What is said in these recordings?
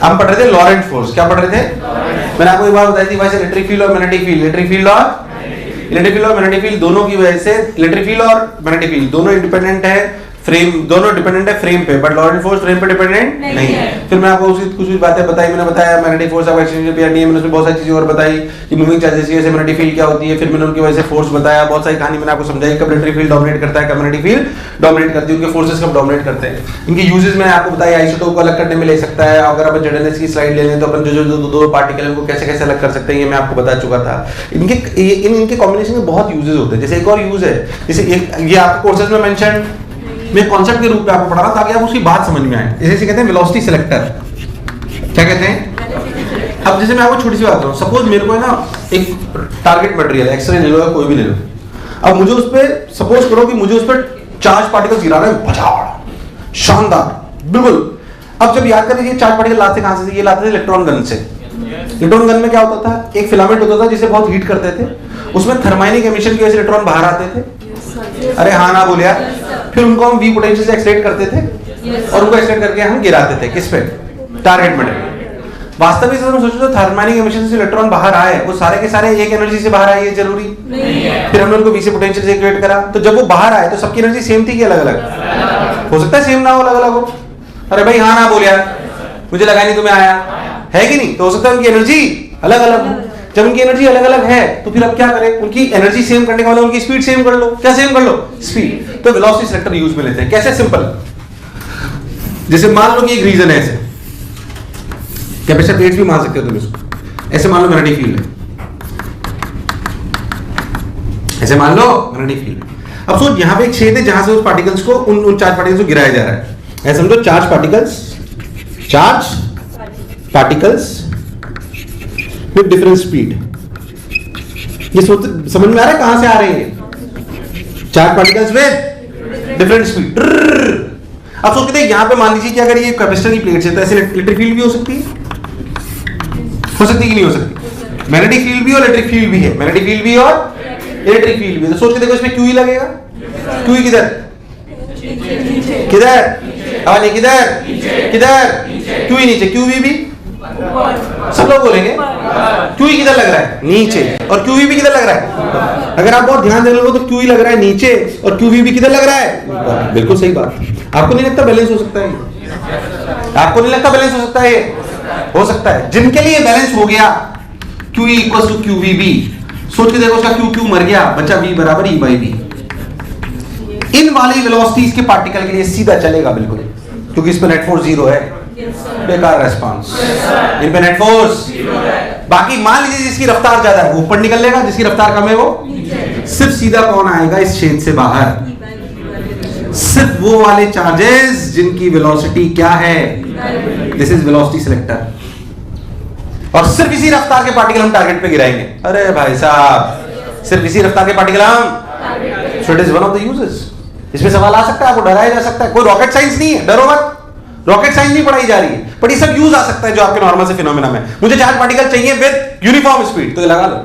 हम पढ़ रहे थे लॉरेंट फोर्स। क्या पढ़ रहे थे? मैंने आपको एक बार बताई थी वैसे इलेक्ट्रिक फील्ड और मैग्नेटिक फील्ड, इलेक्ट्रिक फील्ड और मैग्नेटिक फील्ड दोनों की वजह से, इलेक्ट्रिक फील्ड और मैग्नेटिक फील्ड दोनों इंडिपेंडेंट है फ्रेम, दोनों डिपेंडेंट है फ्रेम पे, बट लॉरेंट फोर्स फ्रेम पे डिपेंडेंट नहीं है। फिर मैं आपको कुछ बातें बताई, मैंने बताया magnetic force of exchange pair नहीं है, मैंने उसमें बहुत सारी चीजें और बताई कि मूविंग चार्जेस की वजह से मैग्नेटिक फील्ड क्या होती है, फिर मैंने उनकी वजह से फोर्स बताया, बहुत सारी कहानी मैंने आपको समझाई कब इलेक्ट्रिक फील्ड डोमिनेट करता है, कब मैग्नेटिक फील्ड डोमिनेट करती है, उनके फोर्सेस कब डोमिनेट करते हैं, इनके यूजेस मैंने आपको बताया, आइसोटोप को अलग करने में ले सकता है, अगर अपन जेडएनएस की स्लाइड ले लें तो अपन जो दो पार्टिकल उनको कैसे कैसे अलग कर सकते हैं ये मैं आपको बता चुका था। इनके कॉम्बिनेशन में बहुत यूजेस होते हैं। जैसे एक और यूज है, जैसे ये आपके कोर्सेज में मेंशन, मैं कॉन्सेप्ट के रूप में आपको पढ़ा रहा ताकि आप उसकी बात समझ में आए। इसे कहते हैं वेलोसिटी सिलेक्टर। क्या कहते हैं? अब जैसे मैं आपको छोटी सी बात करूं, सपोज मेरे को ना एक टारगेट मटेरियल एक्सरे ले लो या कोई भी ले लो, अब मुझे उस पर सपोज करो कि मुझे उस पर चार्ज पार्टिकल्स गिराना है, बजाड़ शानदार बिल्कुल। अब जब याद करें ये चार्ज पार्टिकल लाते कहां से? ये लाते थे इलेक्ट्रॉन गन से। इलेक्ट्रॉन गन में क्या होता था? एक फिलामेंट होता था जिसे बहुत हीट करते थे, उसमें थर्माइनिक एमिशन की वजह से इलेक्ट्रॉन बाहर आते थे। अरे हाँ ना बोलिया। फिर उनको हम वी पोटेंशियल से एक्सलेट करते थे और उनको एक्सलेट करके हम गिराते थे किस पे? Target material. वास्तविक में सोचो तो थर्माइनिक एमिशन से इलेक्ट्रॉन बाहर आए, वो सारे के सारे एक एनर्जी से बाहर आए, ये जरूरी नहीं है। फिर हमने उनको वी से पोटेंशियल से एक्टिवेट करा, तो जब वो बाहर आए तो सबकी एनर्जी सेम थी कि अलग अलग? हो सकता है सेम ना हो, अलग अलग हो। अरे भाई हाँ ना बोलिया, मुझे लगा नहीं तुम्हें आया है कि नहीं? तो हो सकता है उनकी एनर्जी अलग अलग हो। जब उनकी एनर्जी अलग अलग है तो फिर अब क्या करें? उनकी एनर्जी सेम करने का मतलब उनकी स्पीड सेम कर लो। क्या सेम कर लो? स्पीड। तो वेलोसिटी सिलेक्टर यूज में लेते हैं। कैसे? सिंपल। जैसे मान लो कि एक रीजन है, ऐसे कैपेसिटर प्लेट्स भी मान सकते हो तुम इसको। ऐसे मान लो मैग्नेटिक फील्ड है, ऐसे मान लो मैग्नेटिक फील्ड। अब सोच यहां पे एक छेद है जहां से उस पार्टिकल्स को उन चार्ज पार्टिकल्स को गिराया जा रहा है। ऐसे समझो charge particles with different speed. ये समझ में आ रहा है कहां से आ रहे हैं? Charge particles with different speed. अब सोचते हैं यहां पे मान लीजिए कि अगर ये कैपेसिटर की प्लेट है तो ऐसे इलेक्ट्रिक फील्ड भी हो सकती है, हो सकती है कि नहीं हो सकती? मैग्नेटिक फील्ड भी और इलेक्ट्रिक फील्ड भी है, मैग्नेटिक फील्ड भी और इलेक्ट्रिक फील्ड भी। तो सोच के देखो इसमें क्यू ही लगेगा। क्यू ही किधर किधर? नहीं किधर किधर? क्यू ही नीचे, क्यू भी सब लोग बोलेंगे क्यू ही किधर लग रहा है? नीचे। और क्यू भी किधर लग रहा है? अगर आप बहुत ध्यान दे लो तो क्यू ही लग रहा है नीचे और क्यू भी किधर लग रहा है? बिल्कुल सही बात। आपको नहीं लगता बैलेंस हो सकता है? आपको नहीं लगता बैलेंस हो सकता है? हो सकता है। जिनके लिए बैलेंस हो गया Q equal to Q V, सोच के देखो उसका क्यू क्यू मर गया, बचा v बराबर e बाई v। इन वाली वेलोसिटीज के पार्टिकल के लिए सीधा चलेगा बिल्कुल, क्योंकि इस पे नेट फोर्स 0 है। बेकार रेस्पॉन्स। इन पे नेट फोर्स बाकी मान लीजिए जिसकी रफ्तार ज्यादा है वो ऊपर निकल लेगा, जिसकी रफ्तार कम है वो सिर्फ सीधा कौन आएगा इस छेद से बाहर? सिर्फ वो वाले चार्जेस जिनकी वेलोसिटी क्या है? This is velocity selector. और सिर्फ इसी रफ्तार के पार्टिकल हम टारगेट पे गिराएंगे। अरे भाई साहब, सिर्फ इसी रफ्तार के पार्टिकल हम। So it is one of the uses. इसमें सवाल आ सकता है, आपको डराया जा सकता है, कोई रॉकेट साइंस नहीं है, डरो मत। रॉकेट साइंस नहीं पढ़ाई जा रही है, बट ये सब यूज आ सकता है जो आपके नॉर्मल से फिनोमेना में। मुझे चार्ज पार्टिकल चाहिए विद यूनिफॉर्म स्पीड, तो ये लगा लो।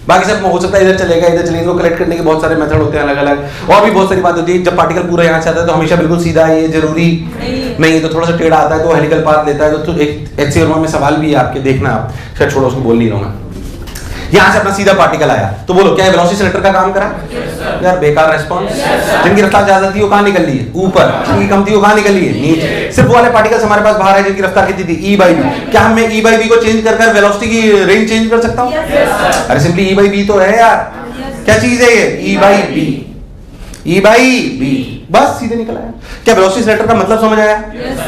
बाकी सब हो सकता है इधर चलेगा, इधर चलेगा, इनको कलेक्ट करने के बहुत सारे मेथड होते हैं अलग अलग, और भी बहुत सारी बात होती है। जब पार्टिकल पूरा यहाँ से आता है तो हमेशा बिल्कुल सीधा ये जरूरी नहीं, तो थोड़ा सा टेढ़ा आता है तो हेलिकल पाथ लेता है। तो एक HCl में सवाल भी है आपके, देखना आप, शायद छोड़ो उसको बोल नहीं रहा हूँ। यहाँ से अपना सीधा पार्टिकल आया तो बोलो क्या वेलोसिटी सिलेक्टर का काम करा? यार बेकार रेस्पॉन्स। जिनकी रफ्तार ज्यादा थी वो कहाँ निकल ली है? ऊपर। जिनकी कम थी वो कहाँ निकल ली है? नीचे। सिर्फ वो वाले पार्टिकल्स हमारे पास बाहर है जिनकी रफ्तार कितनी थी? e by v। क्या मैं e बाई v को चेंज कर वेलोसिटी की रेंज चेंज कर सकता हूँ? अरे सिंपली e बाई v तो है यार। क्या चीज है ये? e by v। e by v बस सीधे निकल आया। क्या वेलोसिटी सिलेक्टर का मतलब समझ आया?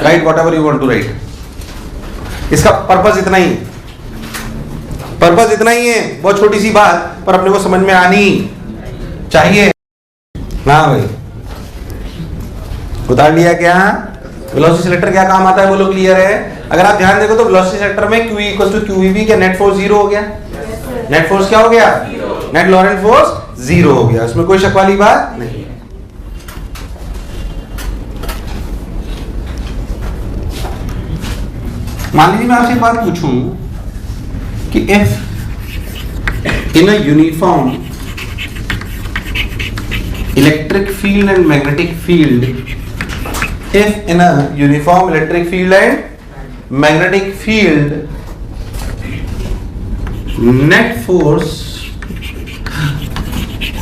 Write whatever you want to write. इसका पर्पस इतना ही है, पर्पस इतना ही है, बहुत छोटी सी बात पर अपने को समझ में आनी चाहिए ना भाई। उतार लिया क्या? वेलोसिटी सिलेक्टर क्या काम आता है बोलो, क्लियर है? अगर आप ध्यान देखो तो वेलोसिटी सिलेक्टर में q इक्वल टू qv, क्या नेट फोर्स 0 हो गया? नेट फोर्स क्या हो गया? नेट लॉरेंट फोर्स 0 हो गया। उसमें कोई शक वाली बात नहीं। मान लीजिए मैं आपसे एक बात पूछूं कि if in a uniform electric field and magnetic field, if in a uniform electric field and magnetic field net force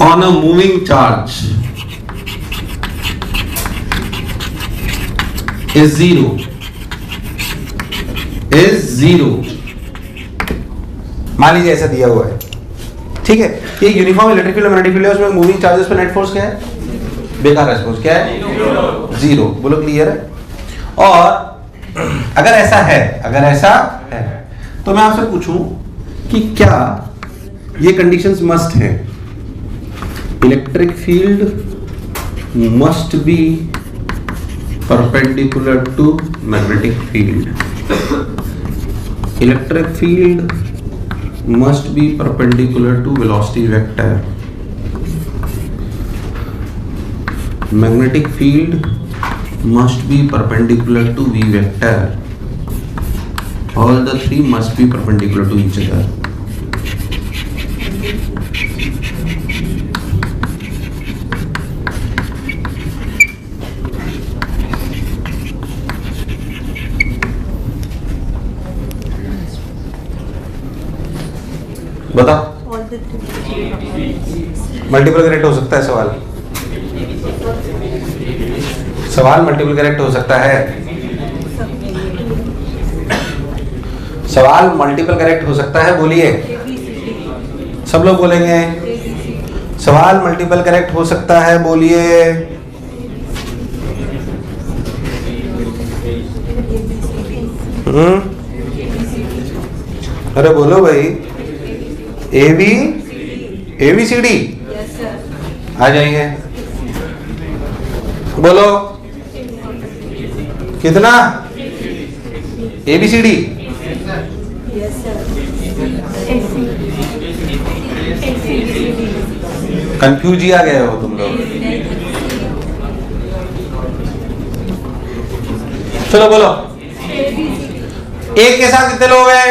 on a moving charge is zero, मान लीजिए ऐसा दिया हुआ है, ठीक है। ये uniform electric field magnetic field है, उसमें मूविंग चार्जेस पे नेट फोर्स क्या है? बेकार है, सपोज क्या है? जीरो। बोलो क्लियर है? और अगर ऐसा है तो मैं आपसे पूछूं कि क्या ये कंडीशंस मस्ट है? Electric field must be perpendicular to magnetic field, electric field must be perpendicular to velocity vector, magnetic field must be perpendicular to v vector, all the three must be perpendicular to each other. बताओ, multiple correct हो सकता है सवाल multiple correct हो सकता है, सवाल multiple correct हो सकता है, बोलिए सब लोग बोलेंगे सवाल मल्टीपल करेक्ट हो सकता है, बोलिए। अरे बोलो भाई, ABCD आ जाइए, बोलो कितना? ABCD कंफ्यूज ही आ गए हो तुम लोग। चलो बोलो, एक के साथ कितने लोग हैं?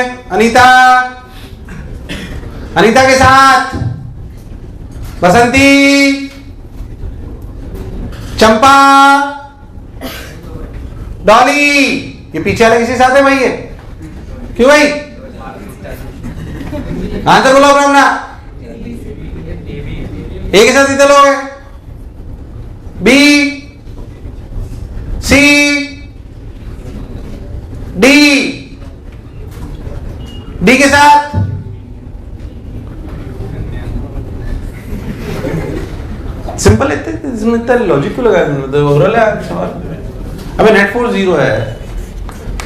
अनीता के साथ बसंती, चंपा, डॉली, ये पीछे वाले किसी साथ है भाई? ये क्यों भाई? आंसर बोलो अपना। ए के साथ कितने लोग हैं? बी, सी, डी के साथ सिंपल है, इसमें इतना लॉजिक क्यों लगाया? मतलब ओवरऑल है सवाल। अबे नेट फोर्स जीरो है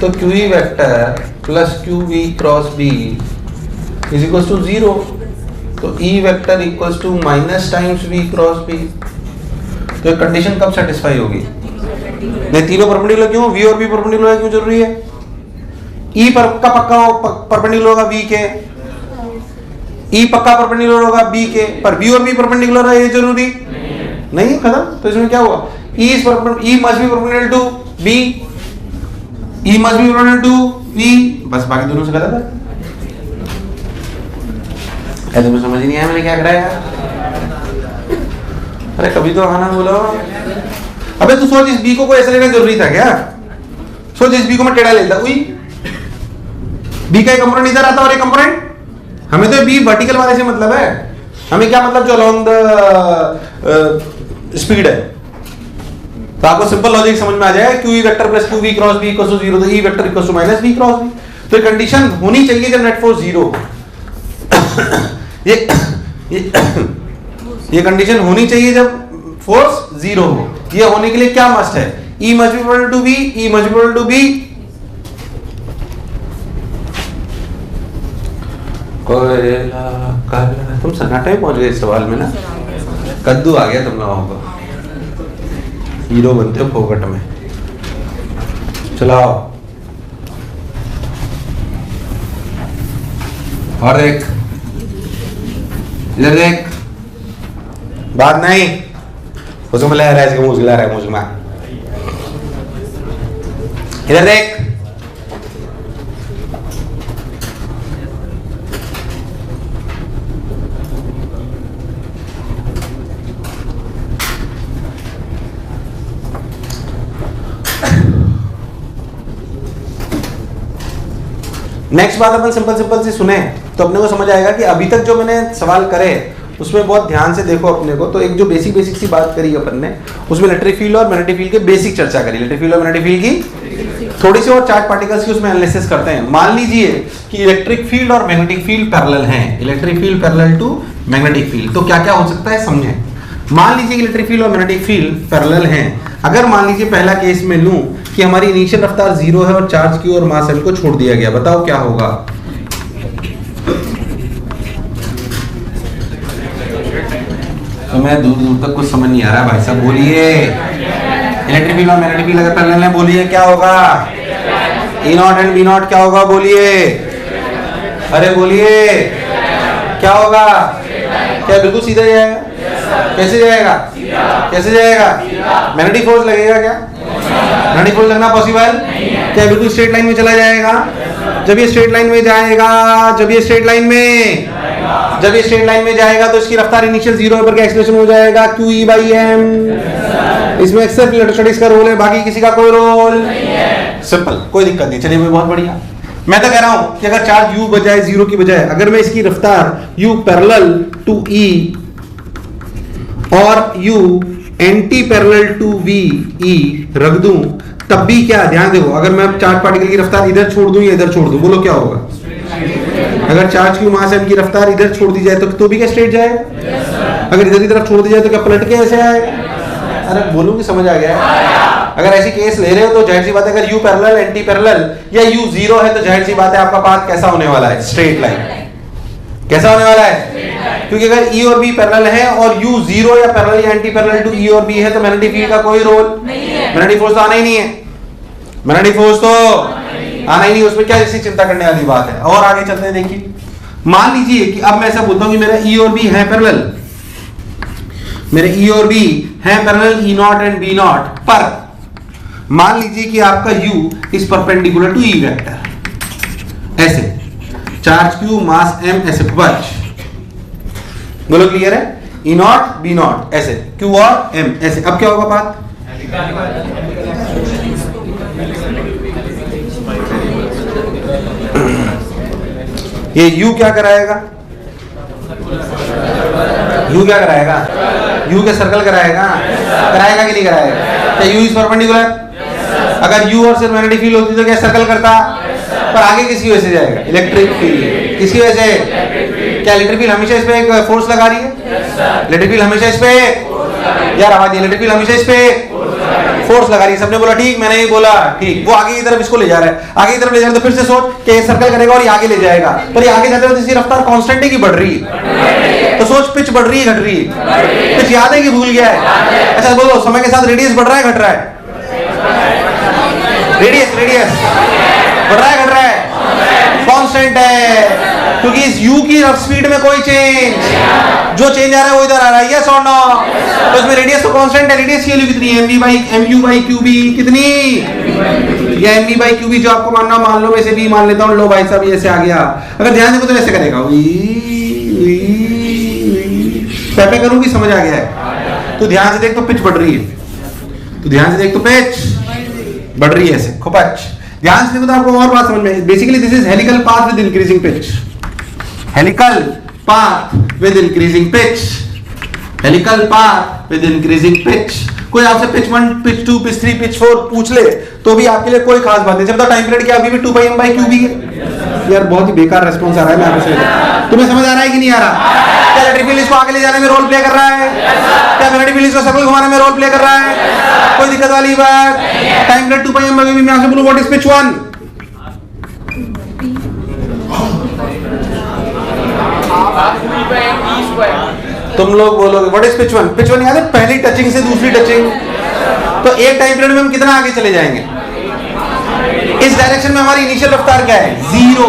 तो QE vector plus QV cross B is equal to zero, तो E vector equal to minus times V cross B। तो ये कंडीशन कब सेटिस्फाई होगी? नहीं, तीनों परपेंडिकुलर क्यों? V और B परपेंडिकुलर क्यों जरूरी है? E पर का पक्का परपेंडिकुलर होगा V के, E पक्का परपेंडिकुलर होगा B के, पर V और B परपेंडिकुलर है, ये जरूरी नहीं। खत्म। तो इसमें क्या हुआ? E must be perpendicular to B, E must be perpendicular to V, बस बाकी दोनों से गलत है। ऐसे में समझ नहीं आया मैंने क्या कराया यार? अरे कभी तो आना बोलो। अबे तू सोच, इस B को कोई ऐसे लेना जरूरी था क्या? सोच, इस B को मैं टेढ़ा लेता, हुई B का एक कंपोनेंट इधर आता और एक कंपोनेंट, हमें तो B वर्टिकल वाले से मतलब है, हमें क्या मतलब जो अलोंग द स्पीड है। तो आपको सिंपल लॉजिक समझ में आ जाएगा, QE vector plus QV cross B equal to 0, तो E vector equal to minus B cross B। तो ये कंडीशन होनी चाहिए जब नेट फोर्स जीरो हो। ये कंडीशन होनी चाहिए जब फोर्स जीरो हो। ये होने के लिए क्या मस्ट है? E must be equal to B, E must be equal to B। तुम सन्नाटे में पहुंच गए इस सवाल में ना, कद्दू आ गया तुम लोगों को, हीरो बनते हो फोकट में। चलाओ और देख, इधर देख, बात नहीं उसमें ले रहा है, इसके मुंह गिला रहा है मुझ में। इधर देख, नेक्स्ट बात अपन सिंपल सी सुने तो अपने को समझ आएगा कि अभी तक जो मैंने सवाल करे उसमें बहुत ध्यान से देखो अपने को। तो एक जो बेसिक सी बात करी अपन ने, उसमें इलेक्ट्रिक फील्ड और मैग्नेटिक फील्ड के बेसिक चर्चा करी। इलेक्ट्रिक फील्ड और मैग्नेटिक फील्ड की थोड़ी सी और चार्ज पार्टिकल्स की उसमें एनालिसिस करते हैं। मान लीजिए कि इलेक्ट्रिक फील्ड और मैग्नेटिक फील्ड पैरेलल हैं, electric field parallel to magnetic field, तो क्या क्या हो सकता है समझें। मान लीजिए कि इलेक्ट्रिक फील्ड और मैग्नेटिक फील्ड पैरेलल हैं। अगर मान लीजिए पहला केस में लूं कि हमारी इनिशियल रफ्तार 0 है और चार्ज की और मास m को छोड़ दिया गया, बताओ क्या होगा। तो मैं दूर तक कुछ समझ नहीं आ रहा भाई साहब, बोलिए। इलेक्ट्रिक फील्ड और मैग्नेटिक फील्ड अगर पैरेलल है, बोलिए क्या होगा। E0 एंड B0 क्या होगा, बोलिए। अरे बोलिए क्या होगा। क्या बिल्कुल सीधा जाएगा? कैसे जाएगा? कैसे जाएगा? मैग्नेटिक फोर्स लगेगा क्या? मैग्नेटिक फोर्स लगना पॉसिबल? क्या बिल्कुल स्ट्रेट लाइन में चला जाएगा? जब ये स्ट्रेट लाइन में जाएगा, जब ये स्ट्रेट लाइन में जाएगा तो इसकी रफ्तार इनिशियल 0 पर क्या एक्सेलरेशन हो जाएगा, QE/m। इसमें सिर्फ इलेक्ट्रोस्टैटिक्स का रोल है, बाकी किसी का कोई रोल नहीं है। सिंपल, कोई दिक्कत नहीं। चलिए बहुत बढ़िया। मैं तो कह रहा हूं कि अगर चार्ज u बजाय 0 की बजाय अगर मैं इसकी रफ्तार u पैरेलल टू e और u anti parallel to v e रख दूं, तब भी क्या, ध्यान देखो, अगर मैं चार्ज पार्टिकल की रफ्तार इधर छोड़ दूं या इधर छोड़ दूं, बोलो क्या होगा। अगर चार्ज की मास m की रफ्तार इधर छोड़ दी जाए तो भी क्या स्ट्रेट जाएगा। अगर इधर की तरफ छोड़ दी जाए तो क्या पलट के ऐसे आएगा। अरे बोलूं कि समझ आ गया। अगर ऐसी केस ले रहे हो तो जाहिर सी बात है, अगर u पैरेलल एंटी पैरेलल या u 0 है तो जाहिर सी बात है आपका पाथ कैसा होने वाला है, स्ट्रेट लाइन। कैसा होने वाला है? क्योंकि अगर e और b पैरेलल है और u 0 या पैरेलल या एंटी पैरेलल टू e और b है तो मैग्नेटिक फील्ड का कोई रोल नहीं है। मैग्नेटिक फोर्स तो आना ही नहीं है। मैग्नेटिक फोर्स तो आना ही नहीं, उसमें क्या ऐसी चिंता करने वाली बात है। और आगे चलते हैं, देखिए मान लीजिए कि अब मैं ऐसा बोलता हूं कि मेरा e और b है पैरेलल, मेरे e और b है पैरेलल E0 एंड B0 पर मान लीजिए कि आपका u is perpendicular to e vector, ऐसे चार्ज q मास m ऐसे बच, बोलो क्लियर है। E0 B0 ऐसे, q और m ऐसे। अब क्या होगा बात, ये u क्या कराएगा, u क्या कराएगा, u के सर्कल कराएगा, कराएगा कि नहीं कराएगा। क्या u इज परपेंडिकुलर। अगर u और सिर्फ मैग्नेटिक फील्ड होती तो क्या सर्कल करता, पर आगे किसकी वजह से जाएगा, इलेक्ट्रिक फील्ड। किसकी वजह से, क्या इलेक्ट्रिक फील्ड हमेशा इस पे एक फोर्स लगा रही है, इलेक्ट्रिक फील्ड हमेशा इस पे, यार आवाज, इलेक्ट्रिक फील्ड हमेशा इस पे फोर्स लगा रही है। सबने बोला ठीक, मैंने ही बोला ठीक। वो आगे की तरफ इसको ले जा रहा है, आगे की तरफ ले जा रहा है, तो फिर से सोच कि ये सर्कल करेगा और ये आगे ले जाएगा, पर ये आगे जाते हुए इसकी रफ्तार कांस्टेंट है कि बढ़ रही है। तो सोच पिच बढ़ रही है घट रही है, पिच याद है कि भूल गया है। अच्छा बोलो, समय के साथ रेडियस बढ़ रहा है घट रहा है, रेडियस बढ़ रहा है घट रहा है, कांस्टेंट है। क्योंकि इस u की स्पीड में कोई चेंज, जो चेंज आ रहा है वो इधर आ रहा है, यस और नो। तो इसमें रेडियस तो कांस्टेंट है, रेडियस की वैल्यू कितनी है, mu/qb कितनी, या mv/qb जो आपको मानना मान लो, वैसे भी मान लेता हूं। लो भाई साहब ये ऐसे आ गया, अगर ध्यान देखो तो ऐसे करेगा, पैपे करूंगी, समझ आ गया है। तो ध्यान से देख तो पिच बढ़ रही है, तो ध्यान से देख तो पिच बढ़ रही है ऐसे खुपच। ध्यान से देखो तो आपको और बात समझ में। Basically this is helical path with increasing pitch, helical path with increasing pitch, helical path with increasing pitch. कोई आपसे पिच 1, पिच 2, पिच 3, पिच 4 पूछ ले तो भी आपके लिए कोई खास बात नहीं। जब तक टाइम पीरियड क्या अभी भी 2πm/qb है। यार बहुत ही बेकार रिस्पांस आ रहा है, मैं आपसे, तुम्हें समझ आ रहा है कि नहीं आ रहा। क्या इलेक्ट्रिक फील्ड इसको आगे ले जाने में रोल प्ले कर रहा है, क्या मैग्नेटिक फील्ड इसको सर्कल घुमाने में रोल प्ले कर रहा है, कोई दिक्कत वाली बात। टाइम पीरियड 2πm/qb में यहां से बोलो व्हाट इज पिच 1, तुम लोग बोलोगे व्हाट इज पिच 1। पिच 1 याद है, पहली टचिंग से दूसरी टचिंग। तो एक टाइम पीरियड में हम कितना आगे चले जाएंगे, इस डायरेक्शन में हमारी इनिशियल रफ्तार क्या है, 0।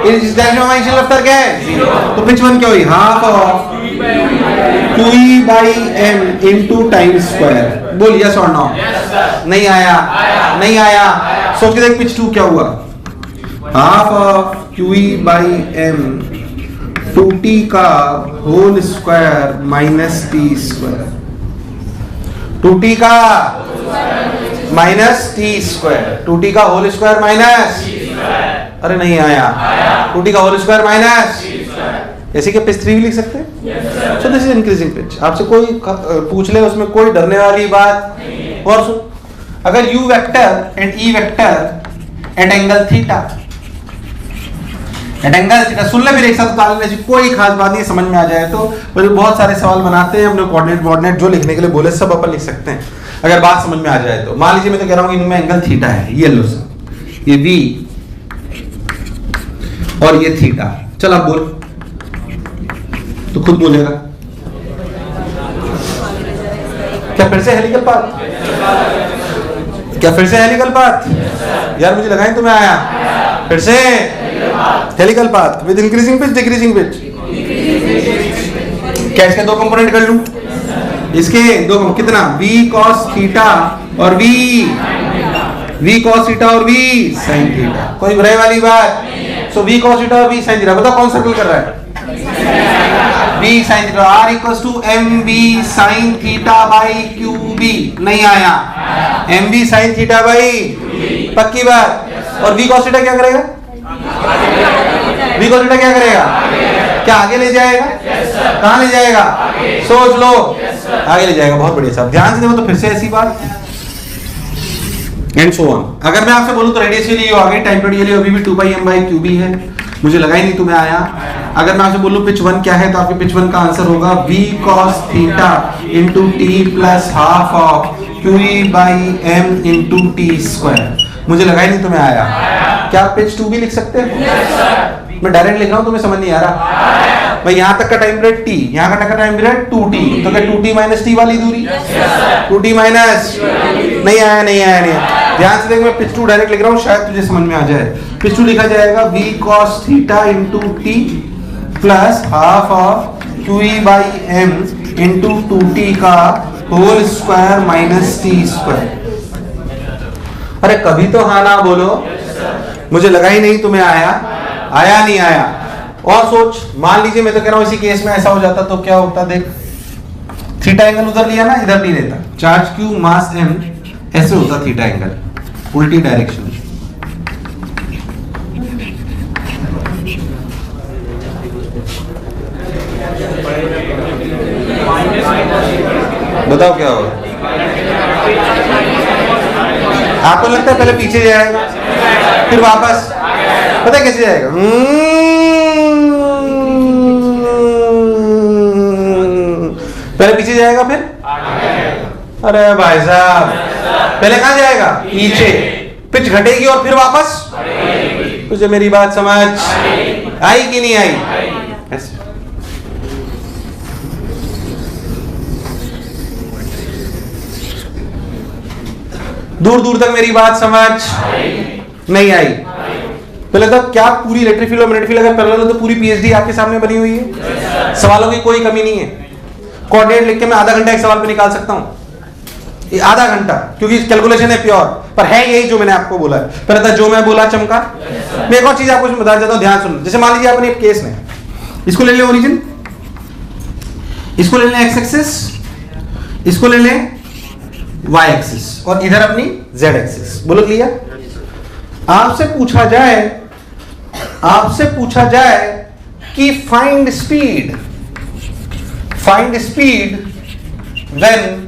इस डायरेक्शन में हमारी इनिशियल रफ्तार क्या है, 0। तो पिच 1 क्या हुई, half of QE/m into time square. बोल यस और नो। नहीं आया, नहीं आया। सोच के देख पिच 2 क्या हुआ, हाफ ऑफ QE/m 2t का whole square minus t square, 2t का माइनस t स्क्वायर, 2t का होल स्क्वायर माइनस, अरे नहीं आया। 2t का होल स्क्वायर माइनस, ऐसे क्या पिच 3 भी लिख सकते हैं। So this is increasing pitch. आपसे कोई पूछ ले उसमें कोई डरने वाली बात। और सुन, अगर u vector and e vector at angle theta, at angle theta, सुन ले मेरे एक साथ उतार लेने, कोई खास बात नहीं, समझ में आ जाए तो। बहुत सारे सवाल बनाते हैं अपने कोऑर्डिनेट जो लिखने के लिए बोले सब अपन लिख सकते हैं अगर बात समझ में आ जाए तो। मान लीजिए मैं तो कह रहा हूं कि इनमें एंगल थीटा है, ये लो सर, ये v और ये थीटा। चल आप बोल, तो खुद बोलेगा। क्या फिर से हेलिकल पाथ? क्या फिर से हेलिकल पाथ? यार मुझे लगा ही तुम्हें आया। फिर से helical path with increasing pitch decreasing pitch. क्या इसके दो कंपोनेंट कर लूं? इसके दो, कितना? v cos थीटा और v cos थीटा और v sin थीटा। कोई बुराई वाली बात? सो v cos थीटा और v sin थीटा। बताओ कौन सर्कल कर रहा है? v sin theta. r equals to mv sin theta by qb। नहीं आया। mv sin थीटा बाई, पक्की बात। और v cos थीटा क्या करेगा? v cos थीटा क्या करेगा? क्या आगे ले जाएगा? कहां ले जाएगा? सोच लो, आगे ले जाएगा। बहुत बढ़िया साहब, ध्यान से देखो। तो फिर से ऐसी बात एंड सो ऑन। अगर मैं आपसे बोलूं तो रेडियस के लिए आगे, टाइम पीरियड के लिए अभी भी 2πm/qb है। मुझे लगा ही नहीं तुम्हें आया। अगर मैं आपसे बोलूं पिच 1 क्या है, तो आपके पिच 1 का आंसर होगा v cos theta into T plus half of qe/m into T square. मुझे लगा ही नहीं तुम्हें आया। क्या आप पिच 2 भी लिख सकते हैं? मैं डायरेक्ट लिख रहा हूं, तुम्हें समझ नहीं आ रहा। भाई यहाँ तक का टाइम पीरियड t, यहाँ का टाइम पीरियड 2t, तो क्या 2t माइनस t वाली दूरी? 2t माइनस, नहीं आया नहीं आया नहीं आया। ध्यान से देख, मैं पिच 2 डायरेक्ट लिख रहा हूँ, शायद तुझे समझ में आ जाए। पिच 2 लिखा जाएगा v cos theta into T plus half of qe/m into 2t का whole square minus t square. अरे कभी तो हाँ ना बोलो। मुझे लगा ही नहीं तुम्हें आया। आया नहीं आया। और सोच, मान लीजिए मैं तो कह रहा हूं इसी केस में ऐसा हो जाता तो क्या होता। देख, थीटा एंगल उधर लिया ना, इधर नहीं रहता। चार्ज q मास m, ऐसे होता थीटा एंगल, उल्टी डायरेक्शन। बताओ क्या होगा? आपको लगता है पहले पीछे जाएगा फिर वापस? पता है कैसे जाएगा? पहले पीछे जाएगा फिर? अरे भाई साहब, पहले कहां जाएगा? पीछे। पिच घटेगी और फिर वापस। तुझे मेरी बात समझ आई कि नहीं आई? ऐसे दूर दूर तक मेरी बात समझ नहीं आई। पहले तो क्या पूरी इलेक्ट्रिक फील्ड और मैग्नेटिक फील्ड अगर पैरेलल हो तो पूरी पीएचडी आपके सामने बनी हुई है। सवालों की कोई कमी नहीं है। कोऑर्डिनेट लिख के मैं आधा घंटा एक सवाल पे निकाल सकता हूं, आधा घंटा, क्योंकि कैलकुलेशन है प्योर। पर है यही जो मैंने आपको बोला है। पहले था जो मैं बोला चमका। मैं एक और चीज आपको बता देता हूं, ध्यान सुनो। जैसे मान लीजिए आपने एक केस में, इसको ले लें ओरिजिन, इसको ले लें एक्स एक्सिस, इसको ले लें वाई एक्सिस, और इधर अपनी जेड एक्सिस। बोलो क्लियर? आपसे पूछा जाए कि find speed when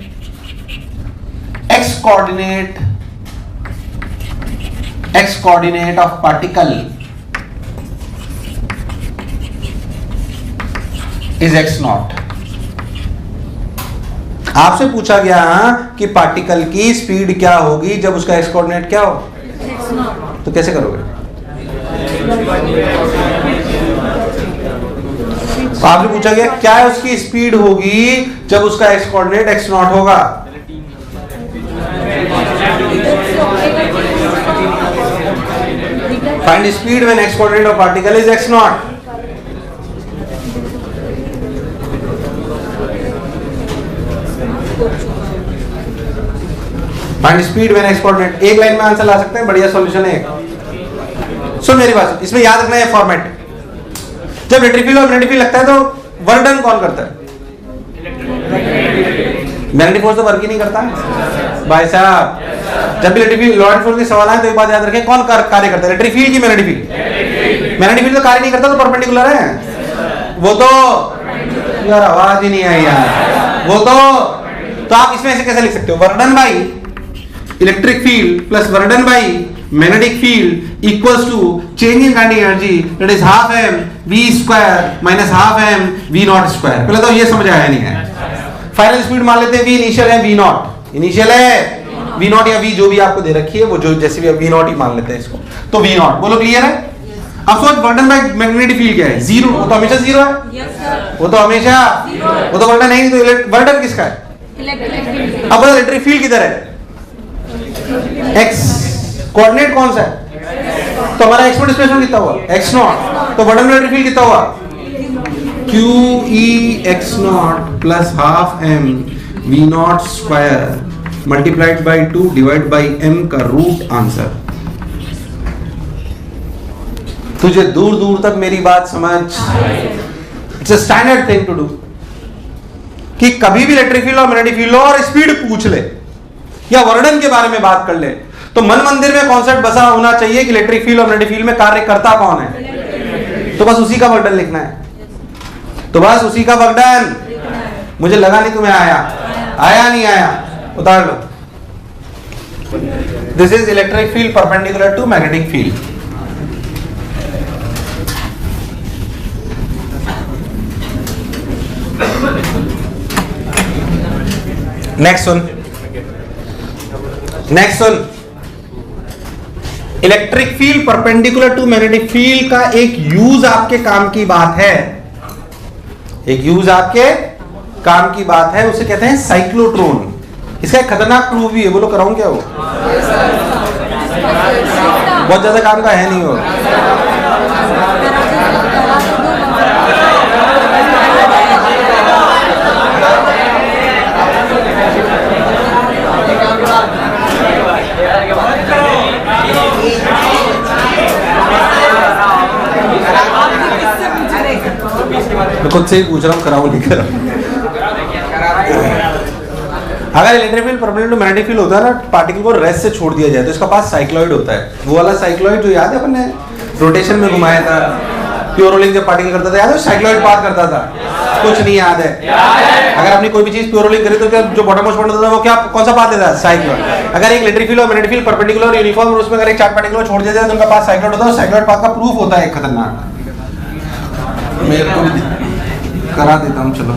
x coordinate of particle is x0। आपसे पूछा गया कि पार्टिकल की स्पीड क्या होगी जब उसका x कोऑर्डिनेट क्या हो, तो कैसे करोगे? आपसे पूछा गया क्या है उसकी स्पीड होगी जब उसका x कोऑर्डिनेट x0 होगा। Find speed when x coordinate of particle is x0। Find speed when x coordinate. एक लाइन में आंसर ला सकते हैं, बढ़िया सॉल्यूशन है। सुन मेरी बात, इसमें याद रखना है फॉर्मेट। जब इलेक्ट्रिक फील्ड और मैग्नेटिक फील्ड लगता है तो वर्क डन कौन करता है? मैग्नेटिक फोर्स तो वर्क ही नहीं करता भाई साहब। जब भी इलेक्ट्रिक फील्ड, लॉरेंट फोर्स के सवाल आए तो एक बात याद रखें, कौन कार्य करता है, इलेक्ट्रिक फील्ड की मैग्नेटिक फील्ड? मैग्नेटिक फील्ड तो कार्य नहीं करता, तो परपेंडिकुलर है वो तो। यार आवाज ही नहीं आई यार। वो तो आप इसमें ऐसे कैसे लिख सकते हो, work done by electric field plus work done by magnetic field equals to change in kinetic energy, that is half m v square minus half m v not square. पहले तो ये समझ आया नहीं है। फाइनल स्पीड मान लेते हैं v इनिशियल है, v नॉट इनिशियल है, v नॉट या v जो भी आपको दे रखी है वो जो जैसे भी v नॉट ही मान लेते हैं इसको, तो v नॉट। बोलो क्लियर है? अब सोच work done by magnetic field क्या है, जीरो। वो तो हमेशा जीरो है, वो तो हमेशा, वो तो वर्क डन नहीं, तो वर्क डन किसका है? अब बताओ इलेक्ट्रिक फील्ड किधर है? x कोऑर्डिनेट कौन सा है? तो हमारा x नॉट डिस्प्लेसमेंट कितना हुआ? x not. तो वर्क डन इलेक्ट्रिक फील्ड कितना हुआ? q e x not plus half m v not square multiplied by 2 divide by m का रूट आंसर। तुझे दूर दूर तक मेरी बात समझ? It's a standard thing to do कि कभी भी इलेक्ट्रिक फील्ड और मैग्नेटिक फील्ड और स्पीड पूछ ले या वर्णन के बारे में बात कर ले, तो मन मंदिर में कॉन्सेप्ट बसा होना चाहिए कि इलेक्ट्रिक फील्ड और मैग्नेटिक फील्ड में कार्य करता कौन है। तो बस उसी का वर्णन लिखना है, तो बस उसी का वर्णन। मुझे लगा नहीं तुम्हें आया, आया नहीं आया, उतार लो। This is electric field perpendicular to magnetic field. Next सुन, नेक्स्ट सुन। Electric field perpendicular to magnetic field का एक यूज आपके काम की बात है, एक यूज आपके काम की बात है, उसे कहते हैं साइक्लोट्रॉन। इसका एक खतरनाक प्रूफ भी है, बोलो कराऊं क्या? वो बहुत ज्यादा काम का है नहीं वो। मैं खुद से ही पूछ रहा हूँ, कराऊं नहीं कराऊं। अगर electric field perpendicular to magnetic field होता है ना, पार्टिकल को रेस्ट से छोड़ दिया जाए तो इसका पास साइक्लॉइड होता है। वो वाला साइक्लॉइड जो याद है अपन ने रोटेशन में घुमाया था, प्योरोलिंक जब पार्टिकल करता था, याद है साइक्लॉइड पाथ करता था? कुछ नहीं याद है? अगर आपने कोई भी चीज प्योरोलिंक करी तो क्या जो बॉटम मोस्ट पॉइंट होता था वो क्या, कौन सा पाथ देता है? साइक्लॉइड। अगर एक इलेक्ट्रिक फील्ड और मैग्नेटिक फील्ड परपेंडिकुलर और यूनिफॉर्म और उसमें अगर एक चार्ज पार्टिकल छोड़ दिया जाए तो उनका पास साइक्लॉइड होता है। साइक्लॉइड पाथ का प्रूफ होता है खतरनाक। मेरे को करा देता हूँ, चलो।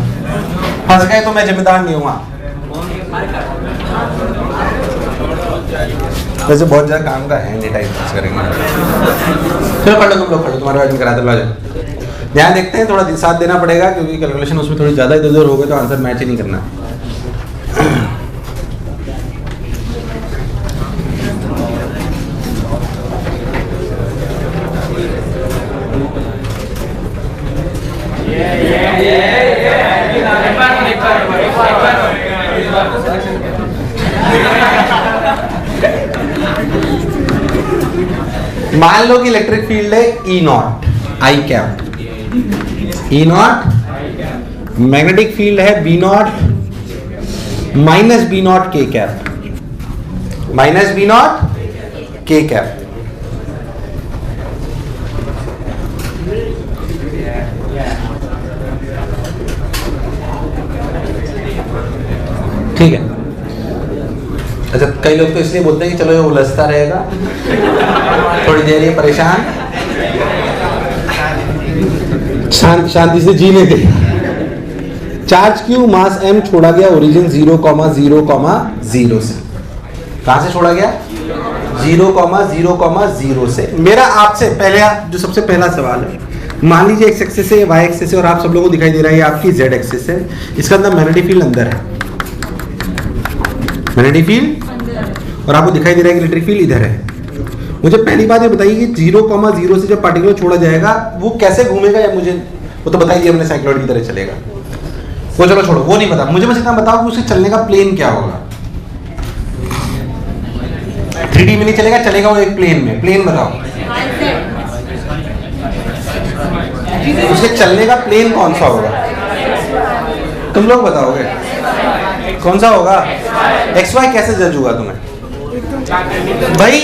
फंस गए तो मैं जिम्मेदार नहीं हूँ। वैसे बहुत ज्यादा काम का है नहीं, टाइम पास करेंगे। चलो पढ़ लो, तुम लोग पढ़ो, तुम्हारे बारे में करा दो। ध्यान देखते हैं, थोड़ा साथ देना पड़ेगा क्योंकि कैलकुलेशन उसमें थोड़ी ज्यादा इधर उधर हो गए तो आंसर मैच ही नहीं करना। मान लो कि इलेक्ट्रिक फील्ड है E naught i cap, E naught, magnetic field है B naught minus B naught k cap, minus B naught k cap. ठीक है। अच्छा, कई लोग तो इसलिए बोलते हैं कि चलो ये उलझता रहेगा थोड़ी देर, ये परेशान शांति से जीने दे। चार्ज क्यू मास m छोड़ा गया ओरिजिन 0,0,0 से। कहां से छोड़ा गया? 0,0,0 से। मेरा आपसे पहले जो सबसे पहला सवाल है, मान लीजिए एक्स एक्सिस है, वाई एक्सिस है और आप सब लोगों को दिखाई दे रहा है आपकी जेड एक्सिस है। इसका अंदर मैग्नेटिक फील्ड अंदर है, मैग्नेटिक फील्ड, और आपको दिखाई दे रहा है कि इलेक्ट्रिक फील्ड इधर है। मुझे पहली बात ये बताइए कि 0,0 से जब पार्टिकल छोड़ा जाएगा वो कैसे घूमेगा, या मुझे वो तो बताइए, हमने साइक्लॉइड की तरह चलेगा वो, चलो छोड़ो वो नहीं पता, मुझे बस इतना बताओ कि उसके चलने का प्लेन क्या होगा। 3D में नहीं चलेगा, चलेगा वो एक प्लेन में। प्लेन बताओ, उसके चलने का प्लेन कौन सा होगा? तुम लोग बताओगे? कौन सा होगा? एक्स वाई कैसे जज हुआ तुम्हें भाई?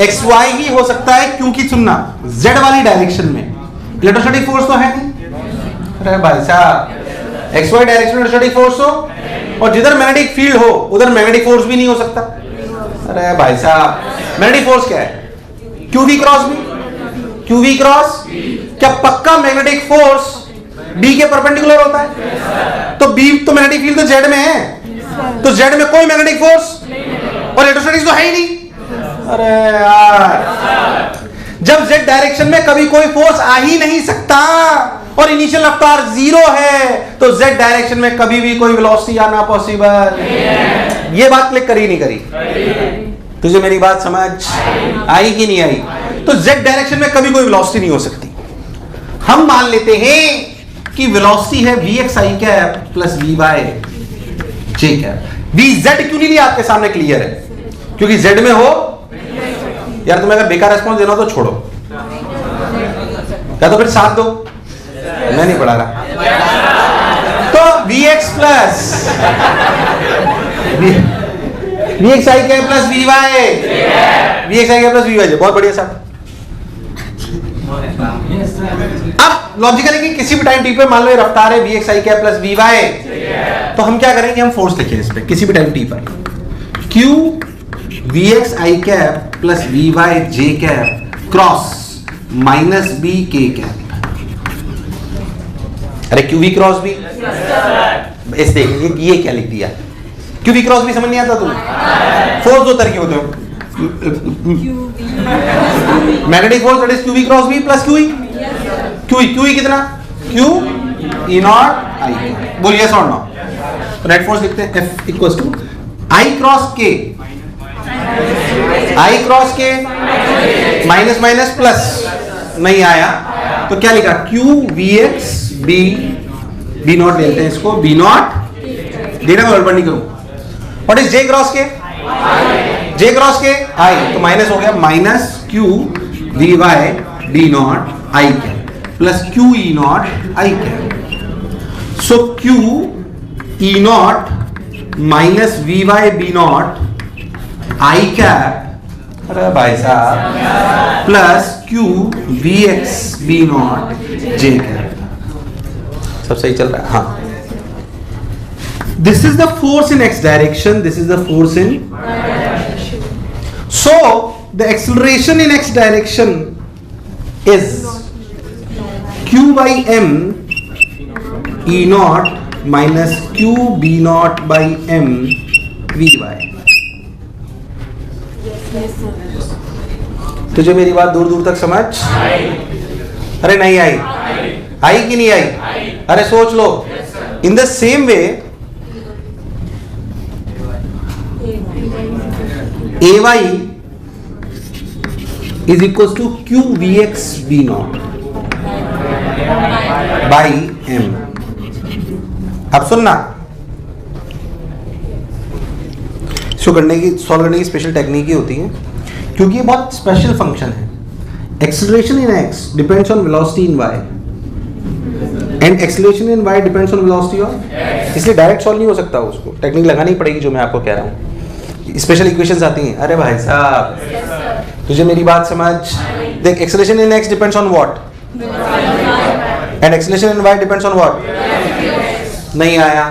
एक्स वाई ही हो सकता है क्योंकि सुनना जेड वाली डायरेक्शन में इलेक्ट्रोस्टैटिक फोर्स तो है नहीं। अरे भाई साहब एक्स वाई डायरेक्शन में इलेक्ट्रोस्टैटिक फोर्स हो और जिधर मैग्नेटिक फील्ड हो उधर मैग्नेटिक फोर्स भी नहीं हो सकता। अरे भाई साहब मैग्नेटिक फोर्स क्या है? Q V cross B. Q V cross क्या पक्का मैग्नेटिक फोर्स बी के परपेंडिकुलर होता है? तो बी तो मैग्नेटिक फील्ड तो जेड में है, तो जेड में कोई मैग्नेटिक फोर्स और इलेक्ट्रोस्टैटिक्स तो है ही नहीं। अरे यार जब जेड डायरेक्शन में कभी कोई फोर्स आ ही नहीं सकता और इनिशियल रफ्तार 0 है तो जेड डायरेक्शन में कभी भी कोई वेलोसिटी आना पॉसिबल? ये बात क्लिक करी नहीं करी? तुझे मेरी बात समझ आई कि नहीं आई? तो जेड डायरेक्शन में कभी कोई वेलोसिटी नहीं हो सकती। हम मान लेते हैं कि वेलोसिटी है vx i cap plus vy j cap. vz क्यों नहीं लिया आपके सामने क्लियर है? क्योंकि z में हो यार। तुम्हें अगर बेकार रेस्पॉन्स देना हो तो छोड़ो या तो फिर साथ दो, मैं नहीं पढ़ा रहा। तो vx plus vx i cap plus vy vx i cap plus vy j। बहुत बढ़िया साहब। अब लॉजिकली कि किसी भी टाइम टी पे मान लो रफ्तार है vx i cap plus vy, तो हम क्या करेंगे? हम फोर्स लिखें इस पे किसी भी टाइम टी पर q vx i cap plus vy j cap cross minus b k cap. अरे q v क्रॉस b इस देखिए ये क्या लिख दिया? q v क्रॉस b समझ नहीं आता तुम्हें? फोर्स दो तरह के होते हैं, magnetic force that is q v cross b plus q e। q e कितना? q e not i। बोलिए यस और नो? तो नेट फोर्स लिखते हैं F equals to I cross K। I cross K minus minus plus नहीं आया तो क्या लिखा? Q Vx B B not लेते हैं इसको B नॉट देना मैं गड़बड़ नहीं करूं। What is J cross K? J cross K I तो माइनस हो गया minus Q Vy B not I cap plus Q E not I cap. So Q E not minus Vy B not I cap अरे भाई साहब plus Q Vx B not J cap. सब सही चल रहा है? हाँ। This is the force in x direction. This is the force in. So the acceleration in x direction is q by m e naught minus q b naught by m vy. तुझे मेरी बात दूर दूर तक समझ? अरे नहीं आई? आई कि नहीं आई? अरे सोच लो। In the same way ay is equals to q vx b naught by m। अब सुनना, इसको सॉल्व करने की स्पेशल टेक्निक ही होती है क्योंकि ये बहुत स्पेशल फंक्शन है। Acceleration in x depends on velocity in y and acceleration in y depends on velocity of, इसलिए डायरेक्ट सॉल्व नहीं हो सकता, उसको टेक्निक लगानी पड़ेगी जो मैं आपको कह रहा हूँ। स्पेशल इक्वेशंस आती हैं। अरे भाई साहब तुझे मेरी बात समझ? देख acceleration in x depends on what and acceleration in y depends on what. नहीं आया,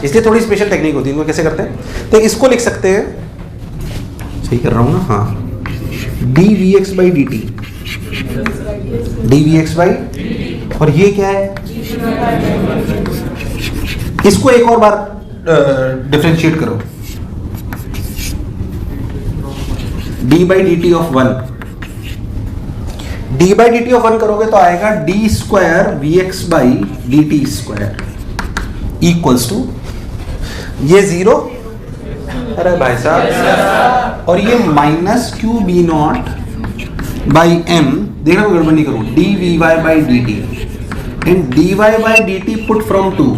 इसलिए थोड़ी स्पेशल टेक्निक होती है। इनको कैसे करते हैं? तो इसको लिख सकते हैं, सही कर रहा हूँ ना? हाँ, dvx by dt, dvx by, और ये क्या है? इसको एक और बार डिफरेंशिएट करो, d by dt of 1, d by dt of 1 करोगे तो आएगा d square vx by dt square equals to ये 0, अरे भाई साहब, और ये minus Q B not by M, देखना मैं गड़बड़ नहीं करूं, D V Y by D T and D Y by D T put from 2,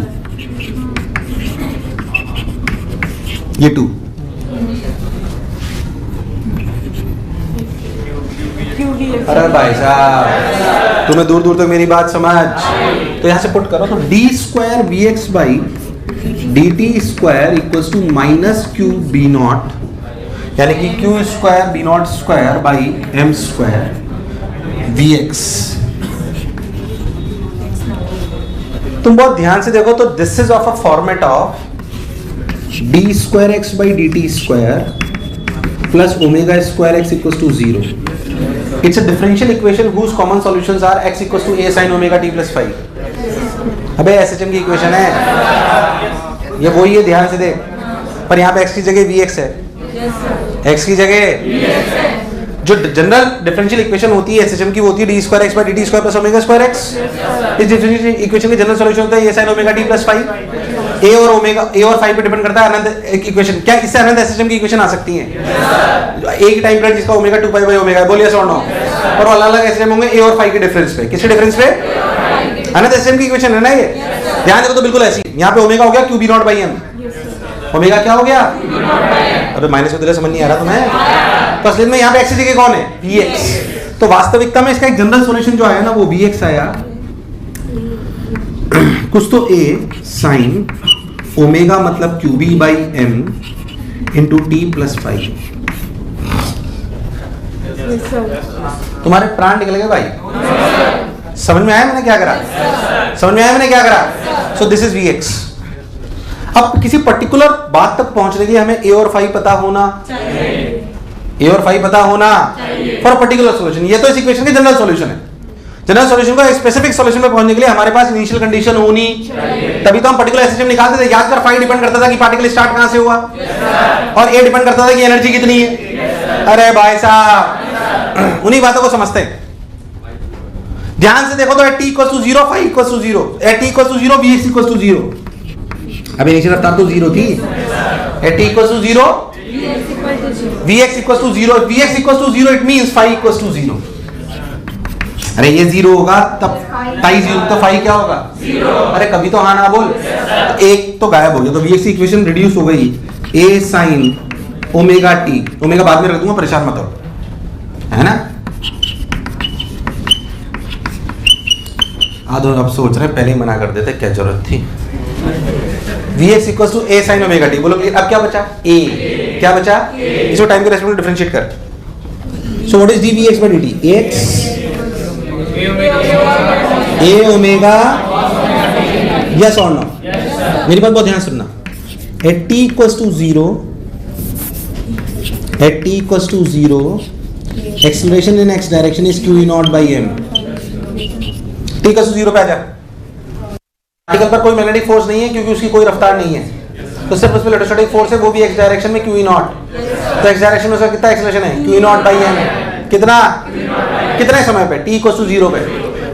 ये 2, अरे भाई साहब तुम्हें दूर दूर तक मेरी बात समझ? तो यहां से पुट करो तो D square V X by dt square equals to minus Q B naught, यानी कि Q square B naught square by M square V X. तुम बहुत ध्यान से देखो तो this is of a format of D square X by D T square plus omega square X equals to 0। It's a differential equation whose common solutions are x equals to a sin omega t plus 5। अबे SHM की equation है ये, वही है, ध्यान से देख। पर यहाँ पे x की जगह vx है, x की जगह जो जनरल डिफरेंशियल इक्वेशन होती है एसएचएम की, वो होती है D square X by D T square plus omega square x. इस डिफरेंशियल इक्वेशन के जनरल सॉल्यूशन होता है a sin omega t plus 5। a और ओमेगा, a और 5 पे डिपेंड करता है अनंत इक्वेशन। क्या इससे अनंत एसएचएम की इक्वेशन आ सकती है? एक टाइम पीरियड जिसका ओमेगा 2 पाई बाई ओमेगा, बोलिए सो नो। और अलग अलग एसएचएम होंगे a और 5 के डिफरेंस पे। किसके डिफरेंस पे? अनंत एसएचएम की इक्वेशन है ना ये। ध्यान देखो तो बिल्कुल ऐसी। यहाँ पे ओमेगा हो गया Q B not by M. Omega क्या हो गया? अरे माइनस में दिले समझ नहीं आ रहा तुम्हें? तो असली में यहाँ पे एक्स की जगह कौन है? vx। तो वास्तविकता में इसका एक जनरल सॉल्यूशन जो आया ना वो vx आया, कुछ तो a sin ओमेगा मतलब Q B by M into T plus 5। तुम्हारे प्राण निकल गए भाई। समझ में आया मैंने क्या करा? समझ में आया मैंने क्या करा? So this is vx। अब किसी पर्टिकुलर बात तक पहुंचने के लिए हमें a और 5 पता होना चाहिए। a और 5 पता होना फॉर पर्टिकुलर सॉल्यूशन। ये तो इस इक्वेशन की जनरल सॉल्यूशन है। जनरल सॉल्यूशन को स्पेसिफिक सॉल्यूशन पे पहुंचने के लिए हमारे पास इनिशियल कंडीशन होनी चाहिए, तभी तो हम पर्टिकुलर एसएचएम निकालते थे। याद कर, 5 डिपेंड करता था कि पार्टिकल स्टार्ट कहां से हुआ, और a डिपेंड करता था कि एनर्जी कितनी है। अरे भाई साहब, उन्हीं बातों को समझते हैं। ध्यान से देखो तो t equals to 0, 5 equals to 0, t equals to 0, vx equals to 0। अब इनिशियल रफ्तार तो 0 थी। t equals to 0, vx equals to 0, vx equals to 0 it means 5 equals to 0। अरे ये 0 होगा तब टाई 0, तो 5 क्या होगा? 0। अरे कभी तो हाँ ना बोल। एक तो गायब हो गया, तो vx की इक्वेशन रिड्यूस हो गई। a sin omega t, omega बाद में रख दूंगा, परेशान मत हो, है ना? अब सोच रहे पहले ही मना कर देते, क्या जरूरत थी? vx equals to a sin omega t। बोलो अब क्या बचा? a। क्या बचा? इसको टाइम के रेस्पेक्ट में डिफरेंशिएट कर। So what is dvx by dt? x a omega, yes और नो? मेरी बात बहुत ध्यान से सुनना। at t equals to 0, at t equals to 0, acceleration in x direction is q naught by m। t equals to 0 पे आ जा। Particle पर कोई मैग्नेटिक फोर्स नहीं है क्योंकि उसकी कोई रफ्तार नहीं है, तो सिर्फ उसमें इलेक्ट्रोस्टैटिक फोर्स है, वो भी x डायरेक्शन में q नॉट। तो x डायरेक्शन में उसका कितना एक्सेलरेशन है? q naught by m। कितना? कितने समय पे? t इक्वल्स टू 0 पे।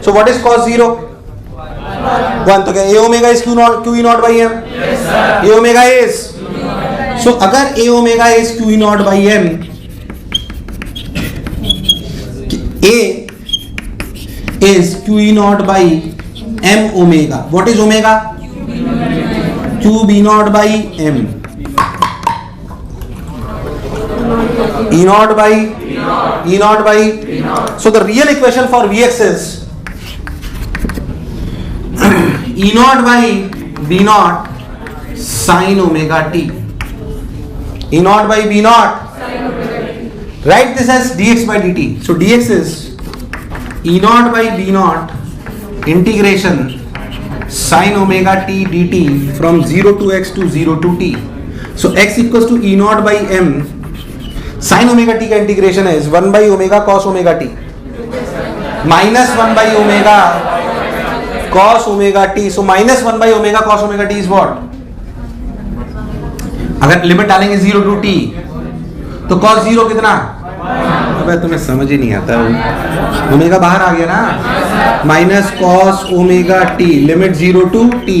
So what is cos 0? 1। तो क्या a omega is q naught by m? a omega is, so अगर a omega is q naught by m, a is q naught by m omega. What is omega? q b naught by m. E naught by E naught by. So the real equation for Vx is E naught by B naught sin omega t. E naught by B naught. Write this as dx by dt. So dx is E naught by B naught integration sin omega t dt from 0 to x to 0 to t. So x equals to E naught by m. Sin omega t का integration है 1 by omega cos omega t minus 1 by omega cos omega t. So minus 1 by omega cos omega t is what? अगर limit डालेंगे 0 to t तो cos 0 कितना? अबे तुम्हें समझ ही नहीं आता, ओमेगा बाहर आ गया ना, minus cos omega T, limit 0 to t।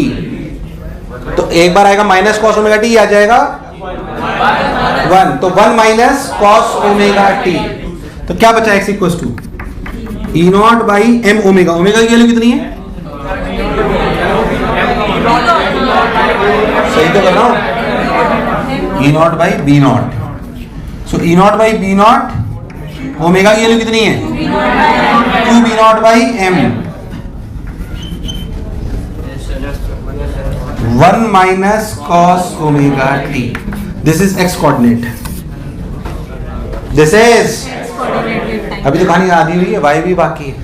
तो एक बार आएगा माइनस कॉस ओमेगा टी, आ जाएगा 1, तो 1 माइनस कॉस ओमेगा टी। तो क्या बचा? x equals to E naught by M omega. Omega की वैल्यू कितनी है? सही तो कर रहा हूं, E naught by B naught. So E naught by B naught, omega की वैल्यू कितनी है? 2 B not by m. 1 minus cos omega t. This is x coordinate. This is, अभी तो कहानी आधी हुई है, वाई भी बाकी है.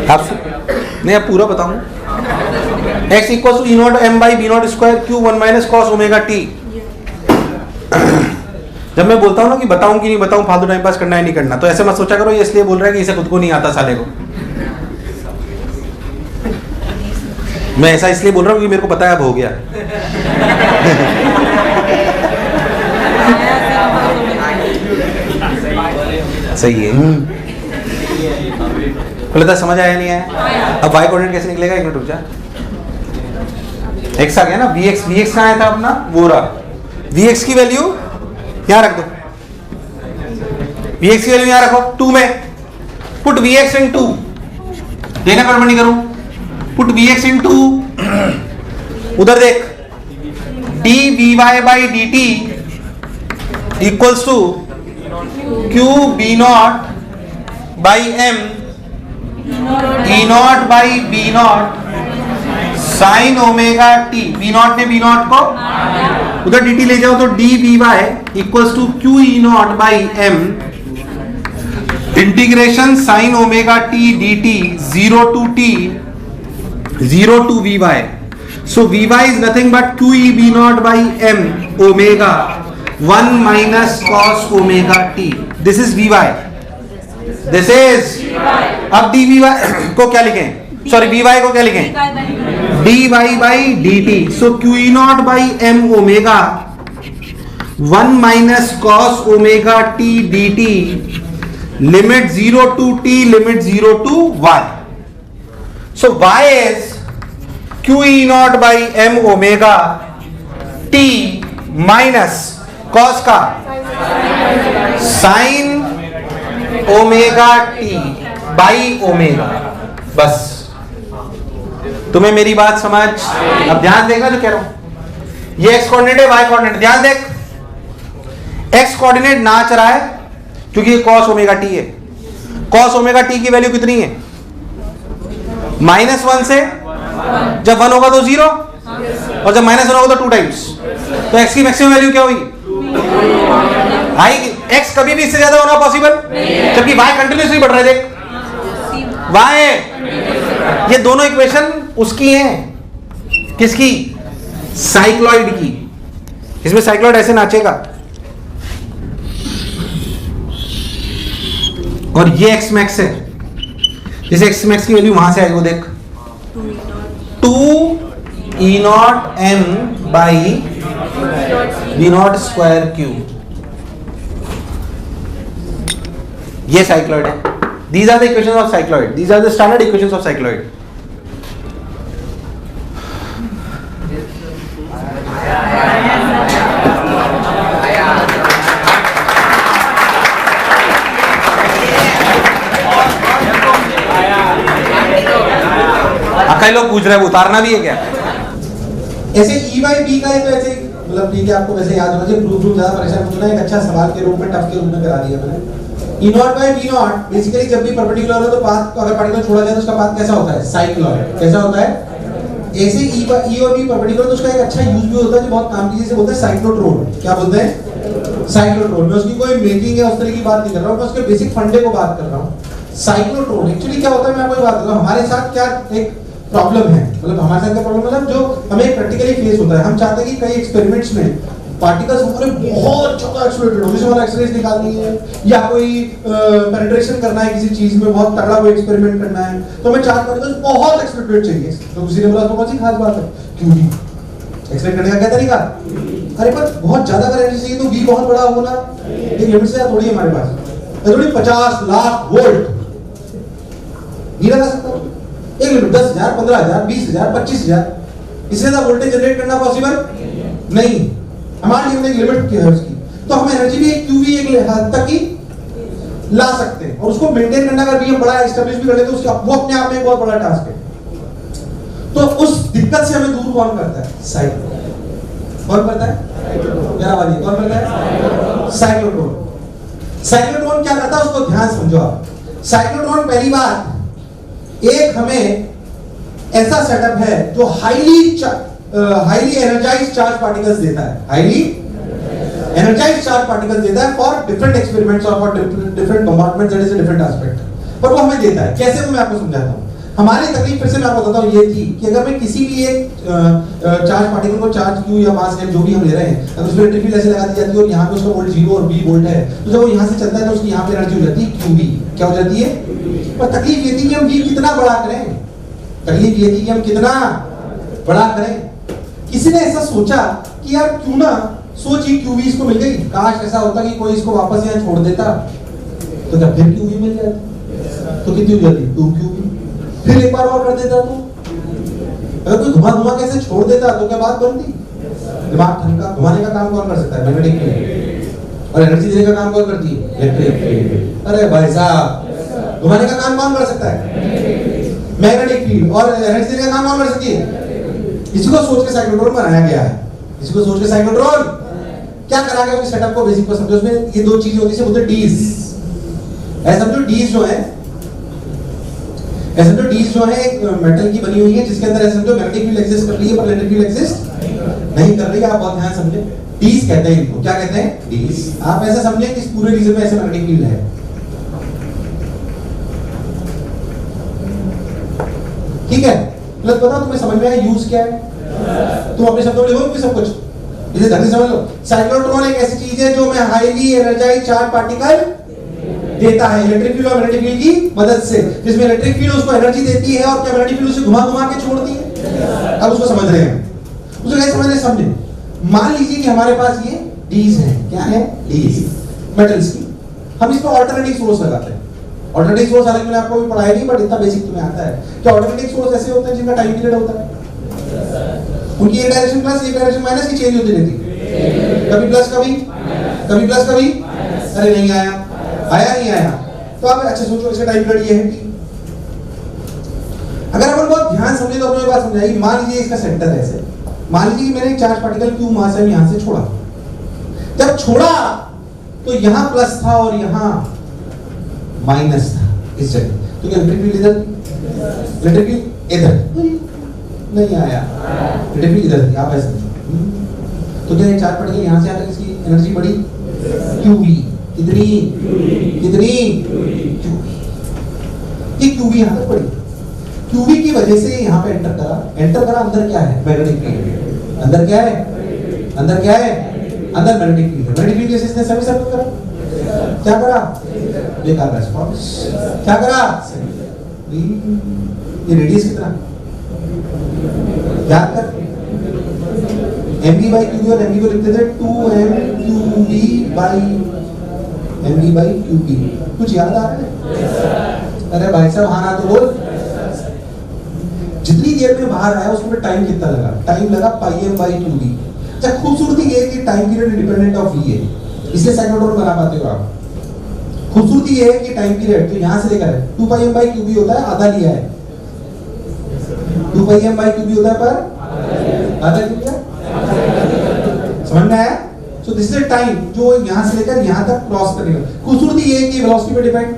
आप नहीं, अब पूरा बताऊं. x equal to E naught M by B naught square Q 1 minus cos omega T. जब मैं बोलता हूँ ना कि बताऊं कि नहीं बताऊं, फालतू टाइम पास करना है नहीं करना, तो ऐसे मत सोचा करो ये इसलिए बोल रहा है कि इसे खुद को नहीं आता साले को. मैं ऐसा इसलिए बोल रहा हूँ कि मेरे को पता है अब हो गया. सही है. पहले समझ आया नहीं आया? अब y कोऑर्डिनेट कैसे निकलेगा? एक मिनट रुक जा. x आ गया ना, vx कहाँ आया था अपना? वो रहा. vx की वैल्यू यहाँ रख दो. vx की वैल्यू यहाँ रखो 2 में. Put vx in 2. देना गड़बड़ नहीं करूं. Put vx in 2. उधर देख. dvy by dt equals to q b naught by m e naught by b naught sine omega T. b naught ने b नॉट को उधर dt ले जाओ तो dvy equals to q e naught by m integration sine omega T dt 0 to t 0 to vy. So vy is nothing but q e b naught by m omega 1 minus cos omega t. This is vy. This is. अब dvy को क्या लिखें? Sorry, vy को क्या लिखें? dy by dt. So q e naught by m omega 1 minus cos omega t dt limit 0 to t limit 0 to y. So y is q e naught by m omega t minus cos का sin omega t by omega. बस. तुम्हें मेरी बात समझ? अब ध्यान देखना जो कह रहा हूं. ये x कोऑर्डिनेट है, y कोऑर्डिनेट. ध्यान देख. x कोऑर्डिनेट नाच रहा है क्योंकि ये cos ओमेगा t है. cos ओमेगा t की वैल्यू कितनी है? -1 से. जब 1 होगा तो 0 और जब -1 होगा तो 2 टाइम्स. तो x की मैक्सिमम वैल्यू क्या हुई? x कभी भी इससे ज्यादा होना पॉसिबल, जबकि y कंटिन्यूसली बढ़ रहा है. देख y, ये दोनों इक्वेशन उसकी हैं. किसकी? साइक्लॉइड की. इसमें साइक्लॉइड ऐसे नाचेगा और ये x मैक्स है. जैसे x मैक्स की वैल्यू वहां से आएगी वो देख 2 e not m by v not square Q. ये साइक्लॉइड है. These are the equations of cycloid. These are the standard equations of cycloid. कई लोग पूछ रहे हैं उतारना भी है क्या? ऐसे ई बाई बी का है तो ऐसे मतलब ठीक है, आपको वैसे याद होना चाहिए. प्रूफ ज्यादा परेशान होना है. एक अच्छा सवाल के रूप में, टफ के रूप में करा दिया मैंने. E naught by B naught basically जब भी परपेंडिकुलर हो तो पाथ को अगर पार्टिकल छोड़ा जाए तो उसका पाथ कैसा होता है? साइक्लॉइड. कैसा होता है? ऐसे ई और बी परपेंडिकुलर तो उसका एक अच्छा यूज भी होता है जो बहुत काम की चीज से बोलते हैं साइक्लोट्रॉन. क्या बोलते हैं? साइक्लोट्रॉन. मैं उसकी कोई मेकिंग है उस तरह की बात नहीं कर रहा हूं, मैं उसके बेसिक फंडे को बात कर रहा हूं. साइक्लोट्रॉन एक्चुअली क्या होता है मैं आपको बात कर रहा हूं. हमारे साथ क्या एक प्रॉब्लम है, मतलब हमारे साथ का प्रॉब्लम मतलब जो हमें प्रैक्टिकली फेस होता है. हम चाहते हैं कि कई एक्सपेरिमेंट्स में पार्टिकल्स हमारे बहुत ज्यादा एक्सेलरेटेड हो. जैसे हमारा एक्सरेज निकालनी है या कोई पेनिट्रेशन करना है किसी चीज में, बहुत तगड़ा कोई एक्सपेरिमेंट करना है, तो हमें चार पार्टिकल्स बहुत एक्सेलरेटेड चाहिए. तो किसी ने बोला तो कौन सी खास बात है? क्यों नहीं एक्सेलरेट करने का क्या तरीका? अरे पर बहुत ज्यादा अगर एनर्जी चाहिए तो वी बहुत बड़ा होगा. एक लिमिट से थोड़ी है हमारे पास. थोड़ी 50 लाख वोल्ट नहीं लगा सकता. एक लिमिट 10,000 15,000 20,000 25,000 इससे ज्यादा वोल्टेज जनरेट करना पॉसिबल नहीं. हमारे लिए एक लिमिट क्या है उसकी. तो हम एनर्जी भी एक क्यू भी एक हद तक ही ला सकते हैं और उसको मेंटेन करना अगर भी हम बड़ा एस्टेब्लिश भी कर लेते तो उसका वो अपने आप में एक बहुत बड़ा टास्क है. तो उस दिक्कत से हमें दूर कौन करता है? साइक्लोट्रॉन. कौन करता है? मेरा वाली कौन करता है? साइक्लोट्रॉन. साइक्लोट्रॉन क्या करता है उसको ध्यान समझो आप. साइक्लोट्रॉन पहली बात एक हमें ऐसा सेटअप है जो हाईली एनर्जाइज्ड चार्ज पार्टिकल्स देता है, हाईली एनर्जाइज्ड चार्ज पार्टिकल्स देता है फॉर डिफरेंट एक्सपेरिमेंट्स और for different bombardment, that is a different aspect. पर वो हमें देता है कैसे, वो मैं आपको समझाता हूं। हमारी तकलीफ फिर से मैं आपको बताता हूं ये थी कि अगर मैं किसी भी एक चार्ज पार्टिकल को चार्ज क्यू या मास m जो भी हम ले रहे हैं, अगर उसमें इलेक्ट्रिक फील्ड ऐसे लगा दी जाती है और यहाँ पे उसका वोल्ट 0 और b वोल्ट है, तो जब वो यहाँ से चलता है तो उसकी यहाँ पे एनर्जी हो जाती है qv। क्या हो जाती है? पर तकलीफ ये थी कि हम v कितना बड़ा करें, तकलीफ ये थी कि हम कितना बड़ा करें। किसी ने ऐसा सोचा कि यार क्यों ना सोचिए qv इसको मिल गई, काश ऐसा होता कि कोई इसको वापस यहाँ छोड़ देता, तो क्या फिर qv मिल जाती? तो कितनी हो जाती? 2qv। फिर एक बार और कर देता तो अगर कोई घुमा कैसे छोड़ देता तो क्या बात बनती? दिमाग ठनका। घुमाने का काम कौन कर सकता है? Magnetic field. और एनर्जी देने का काम कौन करती है? Electric field. अरे भाई साहब, घुमाने का काम कौन कर सकता है? Magnetic field. और एनर्जी देने का काम कौन कर सकती है? इसी को सोच के साइक्लोट्रॉन बनाया गया है। इसी को सोच के साइक्लोट्रॉन क्या करा गया, उसके सेटअप को बेसिक को समझो। उसमें ये दो चीजें होती है, बोलते हैं डीज। ऐसा समझो डीज जो है, ऐसे तो डीज जो है एक मेटल की बनी हुई है जिसके अंदर ऐसे समझो मैग्नेटिक फील्ड एग्जिस्ट कर रही है पर इलेक्ट्रिक फील्ड एग्जिस्ट नहीं कर रही है। आप बहुत ध्यान समझे, डीज कहते हैं इनको। क्या कहते हैं? डीज। आप ऐसे समझे कि इस पूरे रीजन में ऐसे मैग्नेटिक फील्ड है। ठीक है, प्लस बताओ तुम्हें समझ में आया यूज क्या है? तुम अपने शब्दों में लिखोगे सब कुछ, इसे ढंग से समझ लो। साइक्लोट्रॉन एक ऐसी चीज है जो मैं हाईली एनर्जाइज्ड चार्ज पार्टिकल देता है इलेक्ट्रिक फील्ड और मैग्नेटिक फील्ड की मदद से, जिसमें इलेक्ट्रिक फील्ड उसको एनर्जी देती है और क्या मैग्नेटिक फील्ड उसे घुमा के छोड़ती है। अब उसको समझ रहे हैं, उसको कैसे समझ रहे हैं? समझे। मान लीजिए कि हमारे पास ये डीज है। क्या है? डीज, मेटल्स की। हम इस पर ऑल्टरनेटिव सोर्स लगाते हैं। ऑल्टरनेटिव सोर्स हालांकि मैंने आपको भी पढ़ाया नहीं, बट इतना बेसिक तुम्हें आता है कि ऑल्टरनेटिव सोर्स ऐसे होते हैं जिनका टाइम पीरियड होता है, उनकी एक डायरेक्शन प्लस एक डायरेक्शन माइनस की चेंज होती रहती है। कभी प्लस कभी प्लस कभी, अरे नहीं आया नहीं आया। तो आप अच्छा सोचो, इसका टाइम पीरियड ये है कि अगर अपन बहुत ध्यान समझे तो अपने बात समझाएगी। मान लीजिए इसका सेंटर ऐसे, मान लीजिए कि मैंने एक चार्ज पार्टिकल क्यू मास है यहां से छोड़ा। जब छोड़ा तो यहां प्लस था और यहां माइनस था इस जगह, तो क्या इलेक्ट्रिक फील्ड इधर, इलेक्ट्रिक फील्ड इधर नहीं आया, इलेक्ट्रिक फील्ड इधर थी। आप ऐसे तो क्या ये चार्ज पार्टिकल यहां से आकर इसकी एनर्जी बढ़ी qv। कितनी QV। ये QV यहां तक पड़ी, QV की वजह से यहां पे एंटर करा। अंदर क्या है? Magnetic field. अंदर क्या है? अंदर मैग्नेटिक फील्ड। मैग्नेटिक फील्ड जैसे इसने सभी सर्कल करा, क्या करा? बेकार रेस्पॉन्स। क्या करा? ये रेडियस कितना याद कर, mv/qv और mv को लिखते थे 2mqv/mv/qp। कुछ याद आ रहा है? अरे भाई साहब हाँ ना तो बोल। जितनी देर में बाहर आया उसमें टाइम कितना लगा? टाइम लगा πm/2v। अच्छा, खूबसूरती ये है कि time period independent of v है, इसलिए साइक्लोट्रॉन बना पाते हो आप। खूबसूरती ये है कि टाइम पीरियड तो यहां से लेकर 2πm/qv होता है, आधा लिया है। 2πm/qv होता है पर आधा लिया। समझ में आया? सो दिस इज टाइम जो यहां से लेकर यहां तक क्रॉस करेगा। खूबसूरती ये है कि वेलोसिटी पे डिपेंड,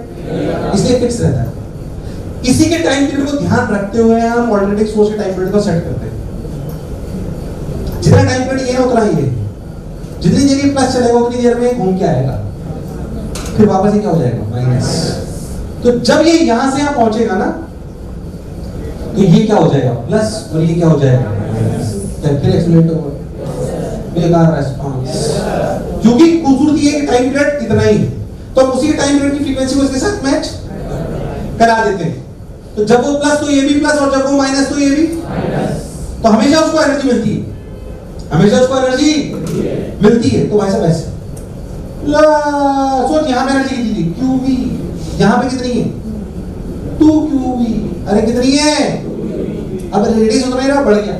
इसलिए फिक्स रहता है। इसी के टाइम पीरियड को ध्यान रखते हुए हम ऑल्टरनेटिव सोर्स के टाइम पीरियड को सेट करते हैं। जितना टाइम पीरियड ये है उतना ही है, जितनी देर ये प्लस चलेगा उतनी देर में घूम के आएगा, फिर वापस ये क्या हो जाएगा? माइनस। तो जब ये यहां से यहां पहुंचेगा ना तो ये क्या हो जाएगा? प्लस, और ये क्या हो जाएगा? माइनस। फिर एक्सीलरेट होगा, बेकार रेस्पॉन्स। क्योंकि खूबसूरती है कि टाइम पीरियड इतना ही, तो हम उसी टाइम पीरियड की फ्रीक्वेंसी को इसके साथ मैच करा देते हैं। तो जब वो प्लस तो ये भी प्लस, और जब वो माइनस तो ये भी माइनस। तो हमेशा उसको एनर्जी मिलती है, हमेशा उसको एनर्जी मिलती है। तो वैसा वैसे सोच, यहां पे एनर्जी कितनी थी? qv। यहां पे कितनी है? 2qv। अरे कितनी है? अब रेडियस उतना ही ना बढ़ गया।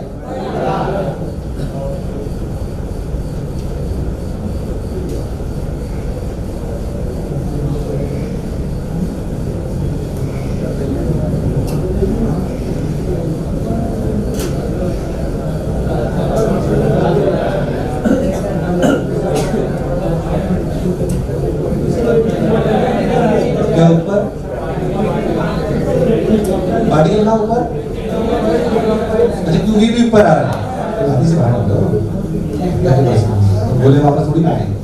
ऊपर पार्टिकल का ऊपर बोले वापस थोड़ी मिलेंगे।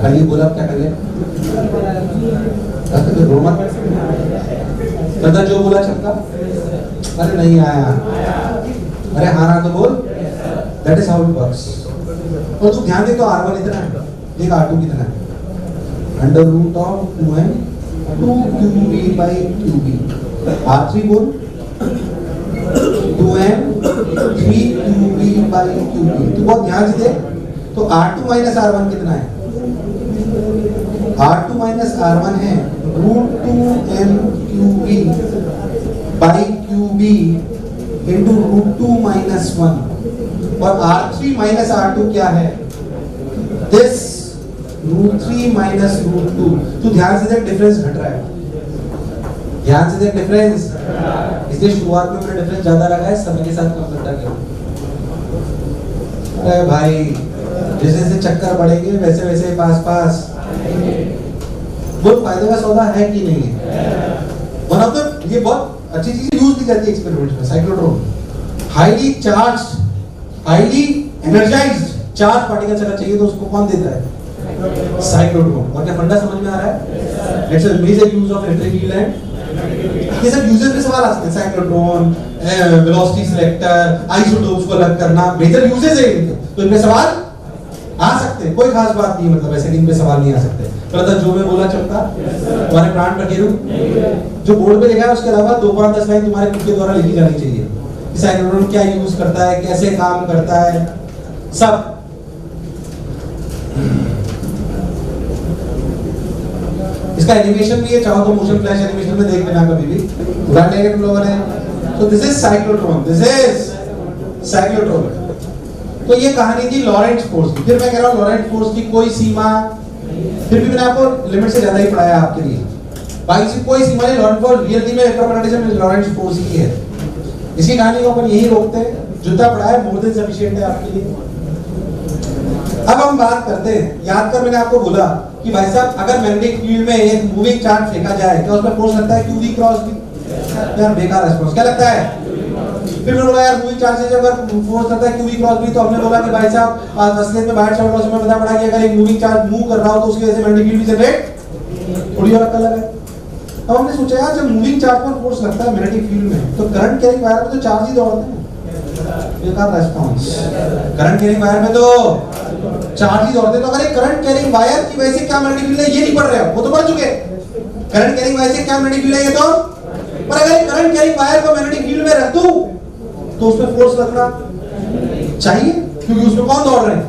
कल ये बोला क्या कर लिया? रो मत। मतलब जो बोला चलता, अरे नहीं आया, अरे हाँ ना तो बोल। That is how it works. और तू ध्यान दे तो R1 इतना है, देख R2 कितना है, under root of 2n 2qb by qb। R3 बोल 2n 3qb by qb। तू बहुत ध्यान से देख तो R2 minus R1 कितना है? R2 minus R1 है root 2n qb by qb into root 2 minus 1। और R3 minus R2 क्या है? This root 3 minus root 2। तो ध्यान से देख डिफरेंस घट रहा है, ध्यान से देख डिफरेंस। इसलिए शुरुआत में मैंने डिफरेंस ज्यादा लगाया, समय के साथ कम करता गया। अरे भाई जैसे जैसे चक्कर बढ़ेंगे वैसे वैसे पास पास। वो फायदे का सौदा है कि नहीं है? वन ऑफ द, ये बहुत अच्छी चीज यूज की जाती है एक्सपेरिमेंट में, cyclotron. Highly charged, highly energised charge particles अगर चाहिए तो उसको कौन देता है? साइक्लोट्रॉन। और क्या फंडा समझ में आ रहा है? It's a major use of electric field and ये सब यूजेस में सवाल आ सकते हैं। साइक्लोट्रॉन, वेलोसिटी सिलेक्टर, आइसोटोप्स को अलग करना, मेजर यूजेस है इनके, तो इनमें सवाल आ सकते हैं। कोई खास बात नहीं, मतलब ऐसे इन पे सवाल नहीं आ सकते। तो जो मैं बोला चलता तुम्हारे प्राण पखेरु जो बोर्ड पे लिखा है उसके अलावा 2-5-10 लाइन तुम्हारे खुद के द्वारा लिखी जानी चाहिए। साइक्लोट्रॉन क्या यूज करता है, कैसे काम करता है, सब। इसका एनिमेशन भी है, चाहो तो मोशन फ्लैश एनिमेशन में देख लेना कभी भी, उदाहरण लेंगे तुम लोगों ने। तो this is cyclotron, this is cyclotron. तो ये कहानी थी लॉरेंट्ज फोर्स की। फिर मैं कह रहा हूँ लॉरेंट्ज फोर्स की कोई सीमा, फिर भी मैंने आपको लिमिट से ज्यादा ही पढ़ाया आपके लिए। बाकी कोई सीमा नहीं, लॉरेंट्ज फोर्स रियलिटी में इलेक्ट्रोमैग्नेटिज्म लॉरेंट्ज फोर्स ही है। इसी कहानी को अपन यही रोकते हैं, जितना पढ़ाया मोर देन सफिशिएंट है आपके लिए। अब हम बात करते हैं, याद कर मैंने आपको बोला कि भाई साहब अगर मैग्नेटिक फील्ड में एक मूविंग चार्ज फेंका जाए क्या उसमें फोर्स लगता है qv क्रॉस v? यार बेकार रिस्पांस, क्या लगता है? फिर मैंने बोला यार मूविंग चार्ज से अगर फोर्स लगता है qv क्रॉस v, तो हमने बोला कि भाई साहब असलियत में बाहर चल रहा है, उसमें पता पड़ा कि अगर एक मूविंग चार्ज मूव कर रहा हो तो उसकी वजह से मैग्नेटिक फील्ड भी जनरेट थोड़ी और अलग है। अब हमने सोचा यार जब मूविंग चार्ज पर फोर्स लगता है मैग्नेटिक फील्ड में तो करंट कैरिंग वायर में तो चार्ज ही दौड़ते हैं। बेकार रिस्पांस, करंट कैरिंग वायर में तो चार्ज ही दौड़ते हैं। तो अगर एक करंट कैरिंग वायर की वजह से क्या मैग्नेटिक फील्ड है ये नहीं पढ़ रहे हो, वो तो पढ़ चुके। करंट कैरिंग वायर से क्या मैग्नेटिक फील्ड है ये तो, पर अगर एक करंट कैरिंग वायर को मैग्नेटिक फील्ड में रख दूं तो उसमें फोर्स लगना चाहिए क्योंकि उसमें कौन दौड़ रहे हैं?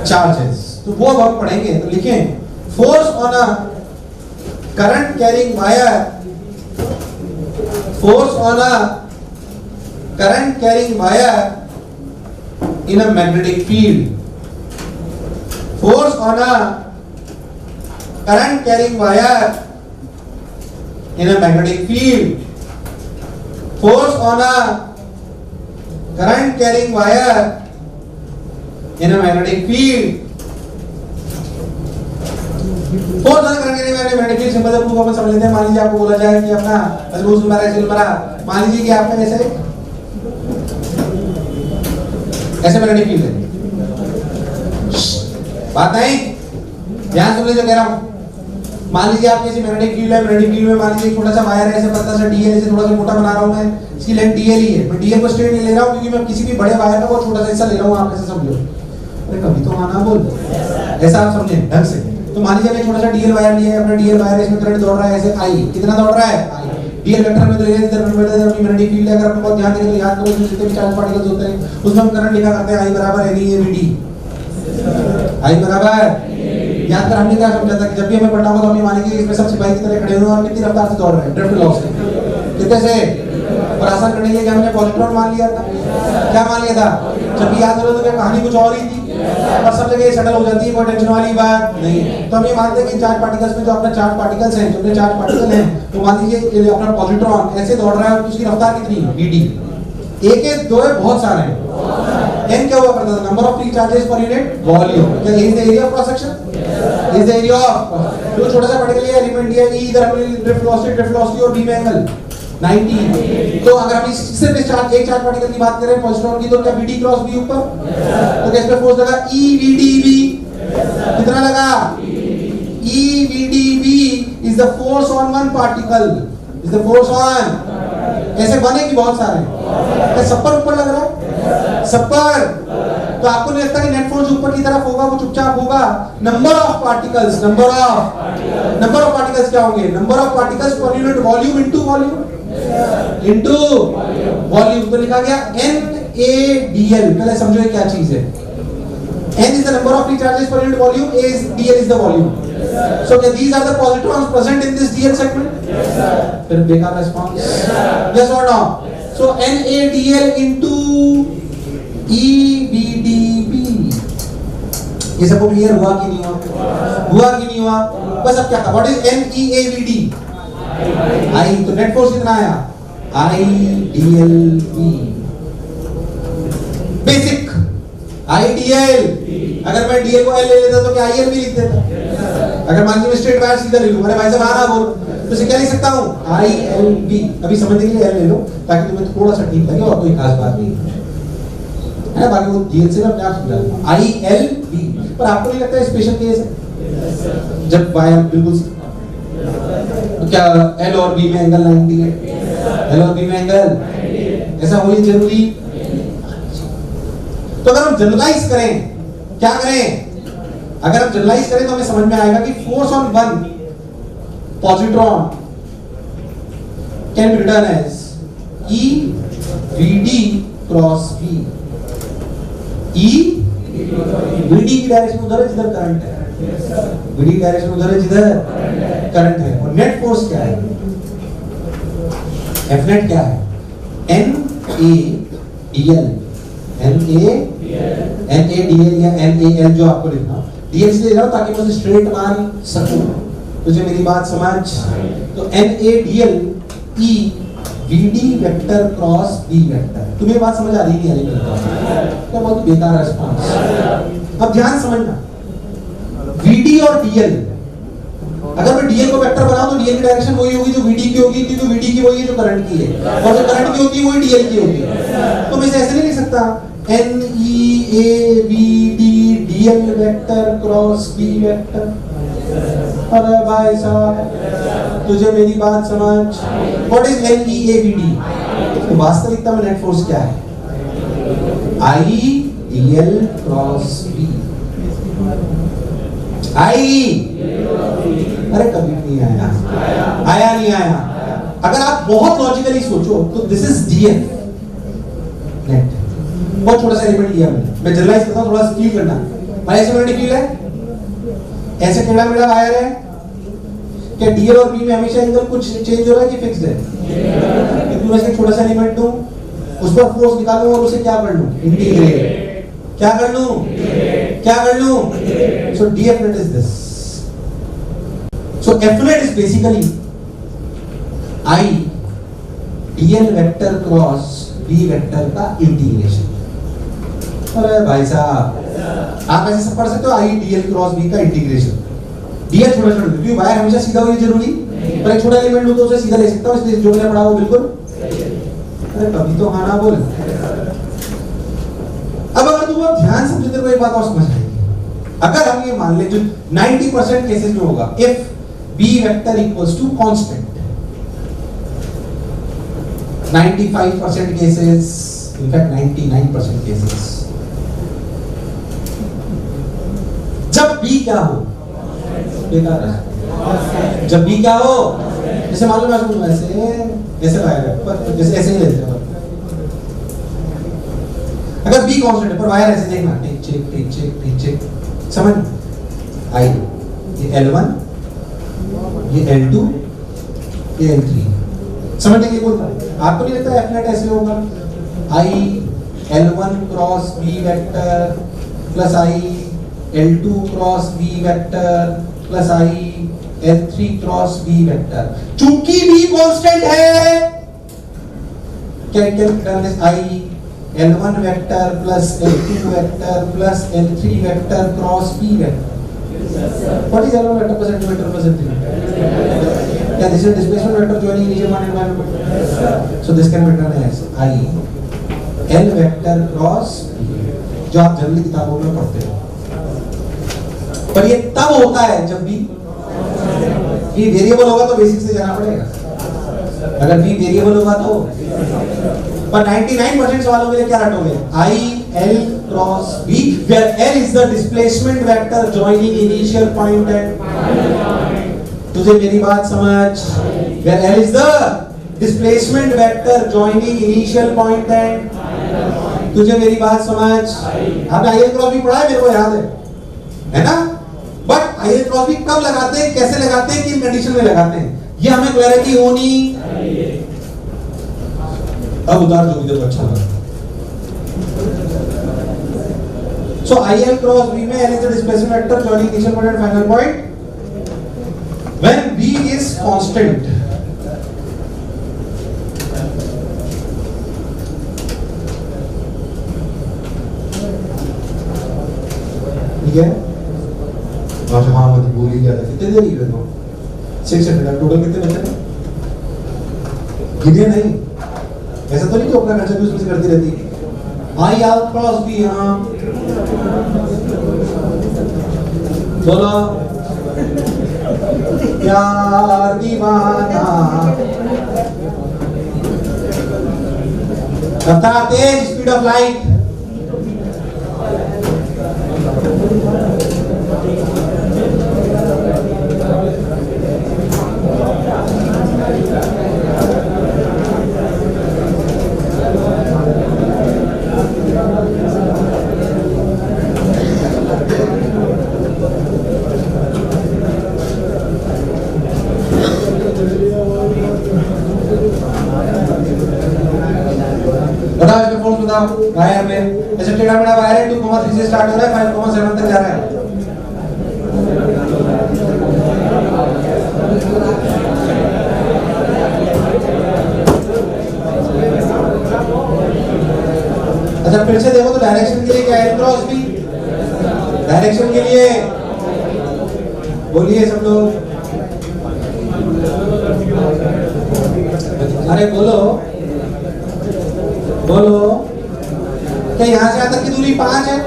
चार्जेस। तो वो अब हम पढ़ेंगे। तो लिखें force on a current carrying wire, force on a current carrying wire in a magnetic field, force on a current carrying wire in a magnetic field, force on a current carrying wire in a magnetic field, force on a current carrying wire in a magnetic field। Simple सा proof अपन समझ लेते हैं। मान लीजिए आपको बोला जाए कि अपना मजबूत मरा, मान लीजिए कि आपका ऐसे मैग्नेटिक फील्ड है, बात नहीं, ध्यान सुन लीजिए जो कह रहा हूं। मान लीजिए आप किसी मैग्नेटिक फील्ड है, मैग्नेटिक फील्ड में मान लीजिए छोटा सा वायर है, ऐसे पतला सा डीएल, ऐसे थोड़ा सा मोटा बना रहा हूं मैं, इसकी लेंथ डीएल ही है। मैं डीएल को स्ट्रेट नहीं ले रहा हूं क्योंकि मैं किसी भी बड़े वायर का बहुत छोटा सा हिस्सा ले रहा हूं, आप ऐसे समझो। अरे कभी तो आना बोल, ऐसा आप समझे ढंग से। तो मान लीजिए मैं छोटा सा डीएल वायर लिया है, अपना डीएल वायर इसमें करंट दौड़ रहा है ऐसे आई, कितना दौड़ रहा है आई। डीएल वेक्टर में तो इधर अपनी मैग्नेटिक फील्ड है, अगर आपको बहुत ध्यान देंगे तो याद करो इसमें जितने भी चार्ज पार्टिकल्स होते हैं उसमें हम करंट लिखा करते हैं आई बराबर NEAVD, आई बराबर। याद कर हमने क्या समझा था कि जब भी हमें पढ़ना होगा तो हमें मान लीजिए इसमें सब सिपाही की तरह खड़े हुए और कितनी रफ्तार से दौड़ रहे हैं, ड्रिफ्ट वेलोसिटी कितने से। और आसान करने के लिए हमने पॉजिट्रॉन मान लिया था, क्या मान लिया था? जब भी याद करो तो क्या कहानी कुछ और ही थी और सब जगह सेटल हो जाती है, कोई टेंशन वाली बात नहीं। तो हम ये मानते हैं कि चार्ज पार्टिकल्स में जो अपना चार्ज पार्टिकल्स हैं, जो अपने चार्ज पार्टिकल हैं, तो मान लीजिए अपना पॉजिट्रॉन ऐसे दौड़ रहा है और उसकी रफ्तार कितनी VD, एक है दो है बहुत सारे हैं। n क्या हुआ करता था? Number of free charges per unit volume. क्या is the area of cross section, is the area of जो छोटा सा पार्टिकल है एलिमेंट है, इधर अपनी ड्रिफ्ट वेलोसिटी और बीम एंगल 90। तो अगर हम सिर्फ इस चार्ज एक चार्ज पार्टिकल की बात करें पॉजिट्रॉन की, तो क्या BD क्रॉस B ऊपर, तो क्या इस पे फोर्स लगा EVDB, कितना लगा EVDB is the force on one particle, is the force on, ऐसे बने कि बहुत सारे, क्या सब पर ऊपर लग रहा है, सब पर, तो आपको नहीं लगता कि नेट फोर्स ऊपर की तरफ होगा, वो चुपचाप होगा। नंबर ऑफ पार्टिकल्स क्या होंगे, नंबर ऑफ पार्टिकल्स पर यूनिट वॉल्यूम इनटू वॉल्यूम, तो लिखा गया NaDl। पहले समझो ये क्या चीज है, N is the number of free charges per unit volume, dl is the volume, so these are the positrons present in this dl segment, फिर बेकार response, yes or no, so NaDl into EVDB, ये सबको clear हुआ कि नहीं हुआ, बस अब क्या था, व्हाट इज NeAVD, I, तो नेट फोर्स कितना आया IDLV, बेसिक IDL, अगर मैं DL को L ले लेता तो क्या IL भी लिख देता, अगर मान लीजिए स्ट्रेट वायर सीधा ले लूं, अरे भाई साहब आना बोल, तो इसे क्या लिख सकता हूं ILV, अभी समझने के लिए L ले लो ताकि तुम्हें थोड़ा सा ठीक लगे और कोई खास बात नहीं है, बाकी वो DL से अपने आप समझा दूंगा ILV। पर आपको नहीं लगता है स्पेशल केस है जब वायर बिल्कुल, तो क्या L और B में एंगल 90 है, L और B में एंगल ऐसा होनी जरूरी, तो अगर हम जनरलाइज करें, क्या करें, अगर हम जनरलाइज करें तो हमें समझ में आएगा कि force on one positron can be written as EVD cross B, EVD की डायरेक्शन उधर है जिधर करंट है, VD की डायरेक्शन उधर है जिधर करंट है, और नेट फोर्स क्या है, F नेट क्या है, NaDl, NaDl या NaL जो आपको लिखना, DL से ले जाओ ताकि मैं उसे स्ट्रेट मान सकूं, तुझे मेरी बात समझ, तो NaDl EVD vector cross B vector, तुम्हें बात समझ आ रही नहीं आ रही, क्या बहुत बेकार रिस्पांस। अब ध्यान समझना, VD और DL, अगर मैं DL को वेक्टर बनाऊं तो DL की डायरेक्शन वही होगी जो VD की होगी, क्योंकि VD की वही है जो करंट की है, और जो करंट की होती है वही DL की होती है, तो मैं इसे ऐसे नहीं लिख सकता NeAVD DL vector cross B vector, अरे भाई साहब तुझे मेरी बात समझ, व्हाट इज NeAVD, तो वास्तविकता में नेट फोर्स क्या है IDL क्रॉस B, अरे कभी नहीं आया नहीं आया, अगर आप बहुत लॉजिकली सोचो तो दिस इज DL नेट, बहुत छोटा सा एलिमेंट लिया मैं जनरलाइज करता हूं, थोड़ा सा फील करना, भाई ऐसे मैंने फील है, ऐसे टेढ़ा मेढ़ा वायर है, क्या DL और B में हमेशा एंगल कुछ चेंज हो रहा है कि फिक्स्ड है, क्योंकि मैं इसका छोटा सा एलिमेंट दूं, उस पर फोर्स निकालूं और उसे क्या कर लूं, इंटीग्रेट, क्या कर लूं, so DF net is this, so F net is basically IDL vector cross B vector का इंटीग्रेशन। अरे भाई साहब आप ऐसे सब पढ़ सकते हो IDL क्रॉस B का इंटीग्रेशन, DL छोटा छोटा, क्योंकि वायर हमेशा सीधा हो ये जरूरी, पर एक छोटा एलिमेंट हो तो उसे सीधा ले सकता हूं, इसलिए जो मैंने पढ़ा वो बिल्कुल, अरे कभी तो हाँ ना बोल। अब अगर तुम ध्यान समझे तो एक बात और समझ आएगी, अगर हम ये मान ले जो 90% केसेस में होगा, if B vector equals to constant, 95% cases, in fact 99% cases, जब B क्या हो, बेकार है, जब B क्या हो, जैसे मान लो मैं बोलूं ऐसे वायर है, पर जैसे ऐसे ही लेते हैं, अगर B कांस्टेंट है पर वायर ऐसे देखना, टिक चेक, समझ आई, ये L1, ये L2, ये L3, समझने के लिए बोलता है, आपको नहीं लगता F नेट ऐसे होगा, I L1 cross B vector plus I L2 cross B vector plus I L3 cross B vector, चूंकि B कांस्टेंट है, can this I L1 vector plus L2 vector plus L3 vector cross B vector, what is L1 vector plus L2 vector plus L3, क्या this is displacement vector joining initial point and final point? So this can be written as I L vector cross, जो आप generally किताबों में पढ़ते हो। पर ये तब होता है जब भी वेरिएबल होगा तो बेसिक से जाना पड़ेगा। अगर भी वेरिएबल होगा तो, पर 99% सवालों के लिए क्या रटोगे? I L cross B, where L is the displacement vector joining initial point and, तुझे मेरी बात समझ, where L is the displacement vector joining initial point and, तुझे मेरी बात समझ। आपने I L क्रॉस B पढ़ा है, मेरे को याद है ना? बट आई एल क्रॉस भी कब लगाते हैं, कैसे लगाते हैं, किन कंडीशन में लगाते हैं, ये हमें क्लैरिटी होनी। अब उतार जो भी तो अच्छा लगा। So I L cross B में L is the displacement vector joining initial point and final point when B is constant. ठीक है, हाँ मत भूल ही गया था। कितने देर ही तो 6 टोटल कितने बचे थे? गिने नहीं, ऐसा तो नहीं कि अपना खर्चा भी उसमें से करती रहती है। आई एल क्रॉस बी, हाँ बोलो। प्यार दीवाना, रफ्तार तेज, स्पीड ऑफ लाइट। बताओ इसमें फोर्स बताओ। वायर में ऐसे टेढ़ा मेढ़ा वायर है, 2,3 से स्टार्ट हो रहा है, 5,7 तक जा रहा है। अच्छा फिर से देखो तो डायरेक्शन के लिए क्या है? क्रॉस बी डायरेक्शन के लिए बोलिए सब लोग, अरे बोलो बोलो। क्या यहाँ से यहाँ तक की दूरी 5 है?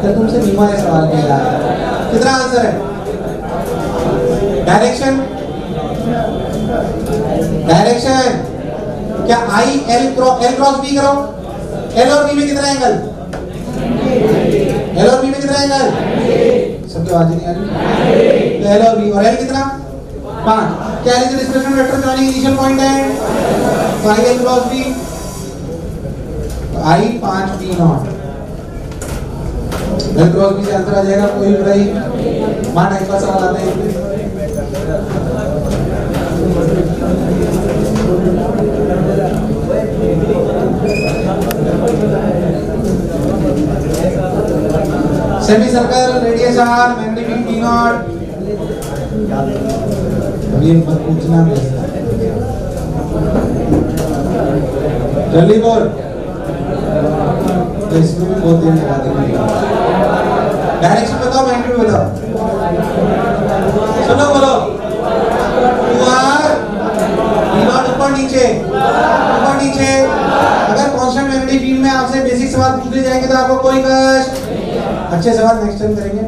तो तुमसे नीमा ने सवाल किया, कितना आंसर है? डायरेक्शन डायरेक्शन क्या आई एल क्रॉस बी करो, एल और बी में कितना एंगल? एल और बी में कितना एंगल? सबकी आवाज नहीं आ रही। तो एल और बी, और एल कितना? 5। क्या is the displacement vector joining initial point है? तो I L cross B, I 5 B naught. L cross B से आंसर आ जाएगा, कोई बुराई। मान टाइप का सवाल आते हैं। Semi circle radius R, magnitude B naught. अभी मत पूछना जल्दी बोल, तो इसमें भी बहुत देर लगा देंगे। डायरेक्शन बताओ, मैग्नीट्यूड बताओ, सुनो बोलो। ऊपर नीचे ऊपर नीचे। अगर कांस्टेंट मैग्नेटिक फील्ड में आपसे बेसिक सवाल पूछ लिए जाएंगे तो आपको कोई कष्ट। अच्छे सवाल नेक्स्ट टाइम करेंगे।